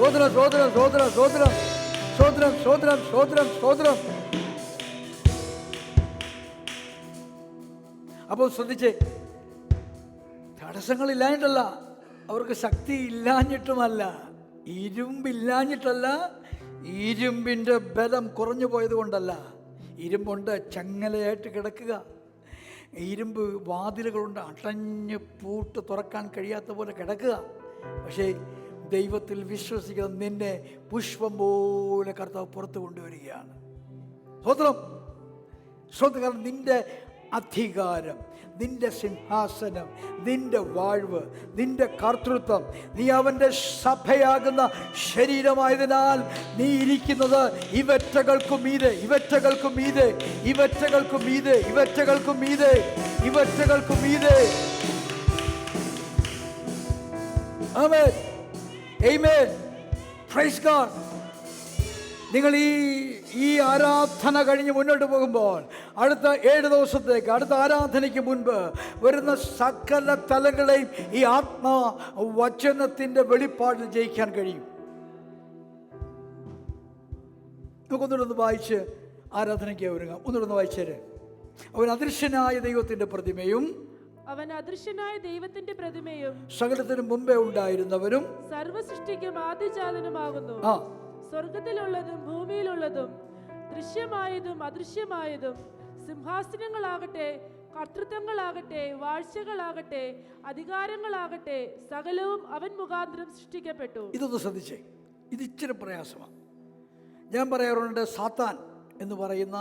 സ്തോത്രം, സ്തോത്രം, സ്തോത്രം, സ്തോത്രം, സ്തോത്രം, സ്തോത്രം, സ്തോത്രം, സ്തോത്രം. അപ്പോൾ ശ്രദ്ധിച്ചേ, തടസ്സങ്ങളില്ലാഞ്ഞിട്ടല്ല, അവർക്ക് ശക്തി ഇല്ലാഞ്ഞിട്ടുമല്ല, ഇരുമ്പില്ലാഞ്ഞിട്ടല്ല, ഇരുമ്പിൻ്റെ ബലം കുറഞ്ഞു പോയത് കൊണ്ടല്ല. ഇരുമ്പുണ്ട്, ചങ്ങലയായിട്ട് കിടക്കുക. ഇരുമ്പ് വാതിലുകളുണ്ട്, അടഞ്ഞ് പൂട്ട് തുറക്കാൻ കഴിയാത്ത പോലെ കിടക്കുക. പക്ഷേ ദൈവത്തിൽ വിശ്വസിക്കുന്ന നിന്നെ പുഷ്പം പോലെ കർത്താവ് പുറത്തു കൊണ്ടുവരികയാണ്. സ്തോത്രം, സ്തോത്രം. കാരണം നിന്റെ അധികാരം, നിന്റെ സിംഹാസനം, നിന്റെ വാഴ്വ്, നിന്റെ കർത്തൃത്വം, നീ അവൻ്റെ സഭയാകുന്ന ശരീരമായതിനാൽ നീ ഇരിക്കുന്നത് ഇവറ്റകൾക്കും മീതെ, ഇവറ്റകൾക്കും മീതെ, ഇവറ്റകൾക്കും മീതെ, ഇവറ്റകൾക്കും മീതെ, ഇവറ്റകൾക്കും മീതെ. ആമേൻ, ആമേൻ, പ്രൈസ് ഗോഡ്. നിങ്ങൾ ഈ ആരാധന കഴിഞ്ഞ് മുന്നോട്ട് പോകുമ്പോൾ അടുത്ത 7 ദിവസത്തേക്ക്, അടുത്ത ആരാധനയ്ക്ക് മുൻപ് വരുന്ന സകല തലങ്ങളെയും ഈ ആത്മവചനത്തിൻ്റെ വെളിപ്പാടിൽ ജയിക്കാൻ കഴിയും. നമുക്കൊന്നുകൂടെ വായിച്ച് ആരാധനയ്ക്ക് ഒരുങ്ങാം. ഒന്നുകൂടെ വായിച്ചേരെ. അവൻ അദൃശ്യനായ ദൈവത്തിൻ്റെ പ്രതിമയും സകലത്തിനു മുമ്പേ ഉണ്ടായിരുന്നവരും സർവസൃഷ്ടിക്കും ആദിജാതനുമാകുന്നു. സ്വർഗത്തിലുള്ളതും ഭൂമിയിലുള്ളതും ദൃശ്യമായതും അദൃശ്യമായതും, സിംഹാസനങ്ങളാകട്ടെ, കർത്തൃത്വങ്ങളാകട്ടെ, വാഴ്ചകളാകട്ടെ, അധികാരങ്ങളാകട്ടെ, സകലവും അവൻ മുഖാന്തരം സൃഷ്ടിക്കപ്പെട്ടു. ഇതൊന്ന് ശ്രദ്ധിച്ചേ, ഇത് ഇച്ചിരി പ്രയാസമാണ്. ഞാൻ പറയാറുണ്ട്, സാത്താൻ എന്ന് പറയുന്ന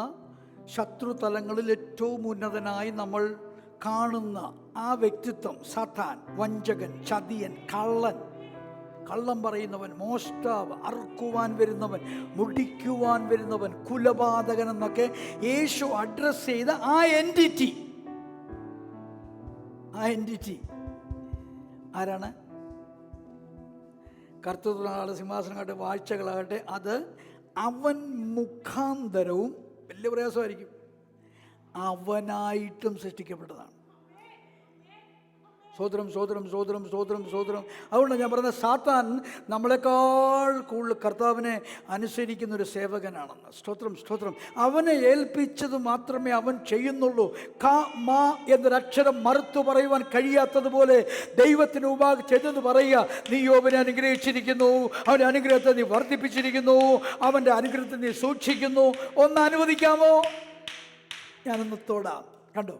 ശത്രുതലങ്ങളിൽ ഏറ്റവും ഉന്നതനായി നമ്മൾ കാണുന്ന ആ വ്യക്തിത്വം സാത്താൻ, വഞ്ചകൻ, ചതിയൻ, കള്ളം പറയുന്നവൻ, മോഷ്ടാവ്, അറുക്കുവാൻ വരുന്നവൻ, മുടിക്കുവാൻ വരുന്നവൻ, കുലപാതകൻ എന്നൊക്കെ യേശു അഡ്രസ് ചെയ്ത ആ എൻറ്റിറ്റി ആരാണ്? കർത്തൃത്വങ്ങളാകട്ടെ, സിംഹാസനങ്ങളാകട്ടെ, വാഴ്ചകളാകട്ടെ, അത് അവൻ മുഖാന്തരവും, വലിയ പ്രയാസമായിരിക്കും, അവനായിട്ടും സൃഷ്ടിക്കപ്പെട്ടതാണ്. സ്തോത്രം, സ്തോത്രം, സ്തോത്രം, സ്തോത്രം, സ്തോത്രം. അതുകൊണ്ടാണ് ഞാൻ പറഞ്ഞത്, സാത്താൻ നമ്മളെക്കാൾ കൂടുതൽ കർത്താവിനെ അനുസരിക്കുന്ന ഒരു സേവകനാണെന്ന്. സ്തോത്രം, സ്തോത്രം. അവനെ ഏൽപ്പിച്ചത് മാത്രമേ അവൻ ചെയ്യുന്നുള്ളൂ. ക മാ എന്നൊരക്ഷരം മറുത്തു പറയുവാൻ കഴിയാത്തതുപോലെ ദൈവത്തിന് മുമ്പാകെ ചെന്ന് പറയുക, നീ യോബിനെ അനുഗ്രഹിച്ചിരിക്കുന്നു, അവൻ്റെ അനുഗ്രഹത്തെ നീ വർദ്ധിപ്പിച്ചിരിക്കുന്നു, അവൻ്റെ അനുഗ്രഹത്തെ നീ സൂക്ഷിക്കുന്നു. ഒന്ന് അനുവദിക്കാമോ? ഞാനൊന്ന് തൊടാം. കണ്ടോ,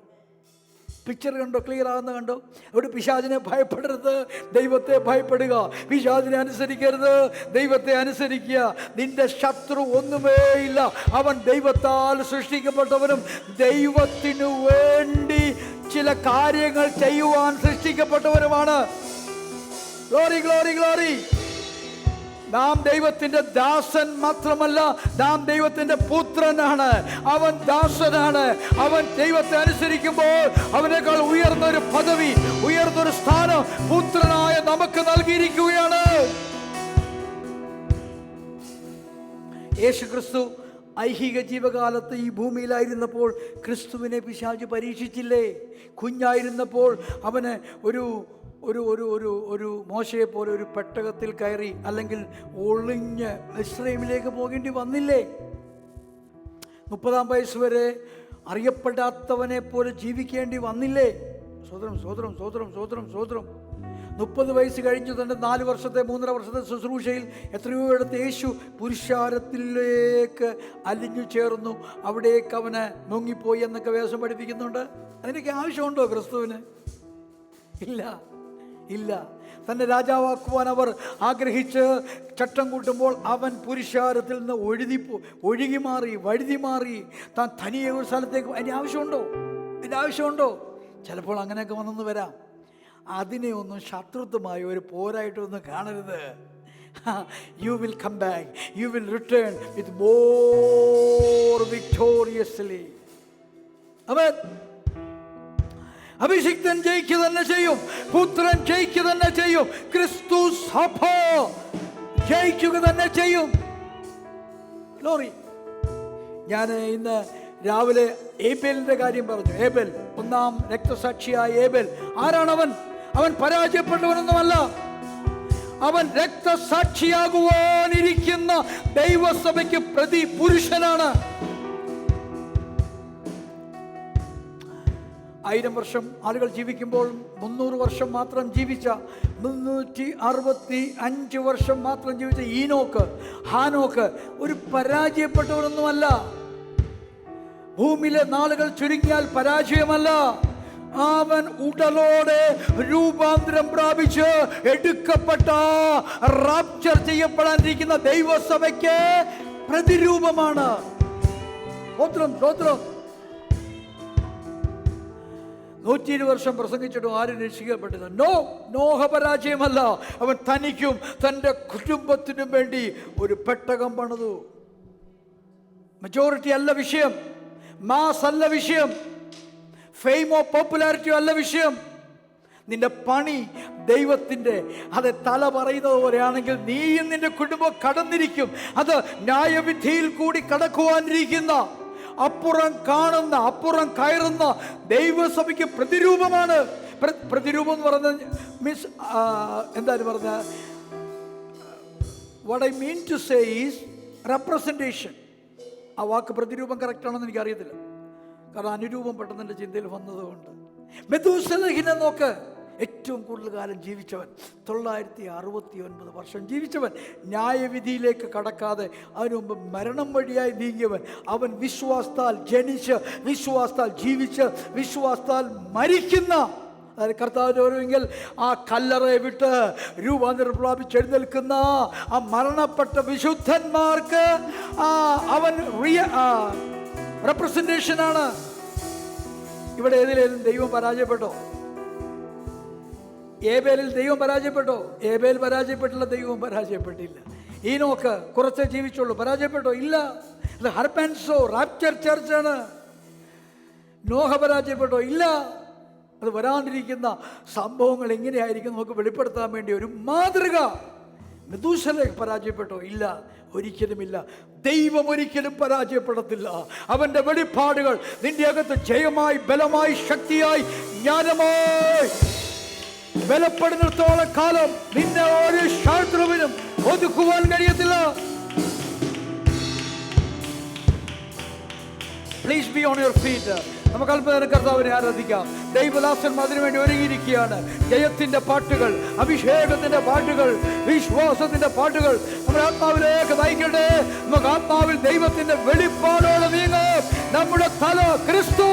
പിക്ചർ കണ്ടോ, ക്ലിയർ ആകുന്ന കണ്ടോ? അവിടെ പിശാചിനെ ഭയപ്പെടരുത്, ദൈവത്തെ ഭയപ്പെടുക. പിശാചിനെ അനുസരിക്കരുത്, ദൈവത്തെ അനുസരിക്കുക. നിന്റെ ശത്രു ഒന്നുമേ ഇല്ല. അവൻ ദൈവത്താൽ സൃഷ്ടിക്കപ്പെട്ടവനും ദൈവത്തിനു വേണ്ടി ചില കാര്യങ്ങൾ ചെയ്യുവാൻ സൃഷ്ടിക്കപ്പെട്ടവരുമാണ്. Glory, glory, glory. നാം ദൈവത്തിന്റെ ദാസൻ മാത്രമല്ല, നാം ദൈവത്തിന്റെ പുത്രനാണ്. അവൻ ദാസനാണ്. അവൻ ദൈവത്തെ അനുസരിക്കുമ്പോൾ അവനേക്കാൾ ഉയർന്നൊരു പദവി, ഉയർന്നൊരു സ്ഥാനം പുത്രനായ നമുക്ക് നൽകിയിരിക്കുകയാണ്. യേശുക്രിസ്തു ഐഹിക ജീവകാലത്ത് ഈ ഭൂമിയിലായിരുന്നപ്പോൾ ക്രിസ്തുവിനെ പിശാച് പരീക്ഷിച്ചില്ലേ? കുഞ്ഞായിരുന്നപ്പോൾ അവന് ഒരു ഒരു ഒരു ഒരു ഒരു മോശയെ പോലെ ഒരു പെട്ടകത്തിൽ കയറി, അല്ലെങ്കിൽ ഒളിഞ്ഞ് മിസ്രൈമിലേക്ക് പോകേണ്ടി വന്നില്ലേ? 30-ാം വയസ്സ് വരെ അറിയപ്പെടാത്തവനെ പോലെ ജീവിക്കേണ്ടി വന്നില്ലേ? സ്വതന്ത്രം, സ്വതന്ത്രം, സ്വതന്ത്രം, സ്വതന്ത്രം, സ്വതന്ത്രം. 30 വയസ്സ് കഴിഞ്ഞു തൻ്റെ 4 വർഷത്തെ 3.5 വർഷത്തെ ശുശ്രൂഷയിൽ എത്രയോ ഇടത്ത് യേശു പുരുഷാരത്തിലേക്ക് അലിഞ്ഞു ചേർന്നു. അവിടേക്ക് അവന് മുങ്ങിപ്പോയി എന്നൊക്കെ വേഷം പഠിപ്പിക്കുന്നുണ്ട്. അതിനൊക്കെ ആവശ്യമുണ്ടോ ക്രിസ്തുവിന്? ഇല്ല, ഇല്ല. തന്നെ രാജാവാക്കുവാൻ അവർ ആഗ്രഹിച്ച് ചട്ടം കൂട്ടുമ്പോൾ അവൻ പുരുഷാരത്തിൽ നിന്ന് ഒഴുകി മാറി, വഴുതി മാറി. താൻ തനിയെ ഒരു സ്ഥലത്തേക്ക്. അതിൻ്റെ ആവശ്യമുണ്ടോ? അതിൻ്റെ ആവശ്യമുണ്ടോ? ചിലപ്പോൾ അങ്ങനെയൊക്കെ വന്നെന്ന് വരാം. അതിനെ ഒന്നും ശത്രുത്വമായ ഒരു പോരായിട്ടൊന്നും കാണരുത്. You will come back. You will return with more victoriously. Amen. അഭിഷിക്തൻ ജയിക്കുക തന്നെ ചെയ്യും, പുത്രൻ ജയിക്കുക തന്നെ ചെയ്യും, ക്രിസ്തു സഭ ജയിക്കുക തന്നെ ചെയ്യും. ഗ്ലോറി. ഞാൻ ഇന്ന് രാവിലെ ഏബേലിന്റെ കാര്യം പറഞ്ഞു. ഏബേൽ, 1-ാം രക്തസാക്ഷിയായ ഏബേൽ. ആരാണവൻ? അവൻ പരാജയപ്പെട്ടവനൊന്നുമല്ല. അവൻ രക്തസാക്ഷിയാകുവാനിരിക്കുന്ന ദൈവസഭയ്ക്ക് പ്രതിപുരുഷനാണ്. 1000 വർഷം ആളുകൾ ജീവിക്കുമ്പോൾ 300 വർഷം മാത്രം ജീവിച്ച 365 വർഷം മാത്രം ജീവിച്ച ഹാനോക്ക് ഒരു പരാജയപ്പെട്ടവരൊന്നുമല്ല. ഭൂമിയിലെ നാളുകൾ ചുരുങ്ങിയാൽ പരാജയമല്ല. അവൻ ഉടലോടെ രൂപാന്തരം പ്രാപിച്ച് എടുക്കപ്പെട്ട റാപ്ചർ ചെയ്യപ്പെടാനിരിക്കുന്ന ദൈവസഭയ്ക്ക് പ്രതിരൂപമാണ്. സ്തോത്രം. 120 വർഷം പ്രസംഗിച്ചിട്ടും ആരും രക്ഷിക്കപ്പെട്ടത്? നോഹ പരാജയമല്ല. അവൻ തനിക്കും തൻ്റെ കുടുംബത്തിനും വേണ്ടി ഒരു പെട്ടകം പണിതു. മെജോറിറ്റി അല്ല വിഷയം, മാസ് അല്ല വിഷയം, ഫെയിമോ പോപ്പുലാരിറ്റിയോ അല്ല വിഷയം. നിന്റെ പണി ദൈവത്തിൻ്റെ, അത് തല പറയുന്നത് പോലെയാണെങ്കിൽ നീയും നിന്റെ കുടുംബം കടന്നിരിക്കും. അത് ന്യായവിധിയിൽ കൂടി കടക്കുവാനിരിക്കുന്ന, അപ്പുറം കാണുന്ന, അപ്പുറം കയറുന്ന ദൈവസഭയ്ക്ക് പ്രതിരൂപമാണ്. പ്രതിരൂപം എന്ന് പറഞ്ഞ മീൻസ് എന്താണ് പറഞ്ഞ, what I mean to say is representation. ആ വാക്ക് പ്രതിരൂപം കറക്റ്റാണെന്ന് എനിക്കറിയത്തില്ല, കാരണം അനുരൂപം പെട്ടെന്ന് എൻ്റെ ചിന്തയിൽ വന്നതുകൊണ്ട്. മെഥൂസലഹിനെ നോക്ക്, ഏറ്റവും കൂടുതൽ കാലം ജീവിച്ചവൻ, 969 വർഷം ജീവിച്ചവൻ, ന്യായവിധിയിലേക്ക് കടക്കാതെ അതിനു മുമ്പ് മരണം വഴിയായി നീങ്ങിയവൻ. അവൻ വിശ്വാസത്താൽ ജനിച്ച്, വിശ്വാസത്താൽ ജീവിച്ച്, വിശ്വാസത്താൽ മരിക്കുന്ന, അതായത് കർത്താവിൻ്റെ ഓരോയെങ്കിൽ ആ കല്ലറയെ വിട്ട് രൂപാന്തരം പ്രാപിച്ച് എഴുന്നേൽക്കുന്ന ആ മരണപ്പെട്ട വിശുദ്ധന്മാർക്ക് അവൻ റെപ്രസെൻറ്റേഷനാണ്. ഇവിടെ ഏതിലേലും ദൈവം പരാജയപ്പെട്ടോ? ഏബേലിൽ ദൈവം പരാജയപ്പെട്ടോ? ഏബേൽ പരാജയപ്പെട്ടില്ല, ദൈവവും പരാജയപ്പെട്ടില്ല. ഈനോക്ക് കുറച്ചേ ജീവിച്ചുള്ളൂ, പരാജയപ്പെട്ടോ? ഇല്ല. ഇത് ഹർപ്പാൻസോ റാപ്ചർ ചർച്ചാണ്. നോഹ പരാജയപ്പെട്ടോ? ഇല്ല. അത് വരാനിരിക്കുന്ന സംഭവങ്ങൾ എങ്ങനെയായിരിക്കും നമുക്ക് വെളിപ്പെടുത്താൻ വേണ്ടി ഒരു മാതൃക. മെഥൂസലഹ് പരാജയപ്പെട്ടോ? ഇല്ല, ഒരിക്കലുമില്ല. ദൈവം ഒരിക്കലും പരാജയപ്പെടത്തില്ല. അവൻ്റെ വെളിപ്പാടുകൾ നിന്റെ അകത്ത് ജയമായി, ബലമായി, ശക്തിയായി, ജ്ഞാനമായി ബലപ്പെടുന്നിടത്തോളം കാലം നിന്നെ ഒരു ശത്രുവിനും ഒതുക്കുവാൻ കഴിയത്തില്ല. Please be on your feet. നമുക്ക് അല്പനേരം കർത്താവിനെ ആരാധിക്കാം. ദൈവദാസന്മാർ അതിനുവേണ്ടി ഒരുങ്ങിയിരിക്കുകയാണ്. ജയത്തിന്റെ പാട്ടുകൾ, അഭിഷേകത്തിന്റെ പാട്ടുകൾ, വിശ്വാസത്തിന്റെ പാട്ടുകൾ നമ്മുടെ ആത്മാവിലേക്ക് നയിക്കട്ടെ. നമുക്ക് ആത്മാവിൽ ദൈവത്തിന്റെ വെളിപ്പാടോടെ നീങ്ങാം. നമ്മുടെ തല ക്രിസ്തു.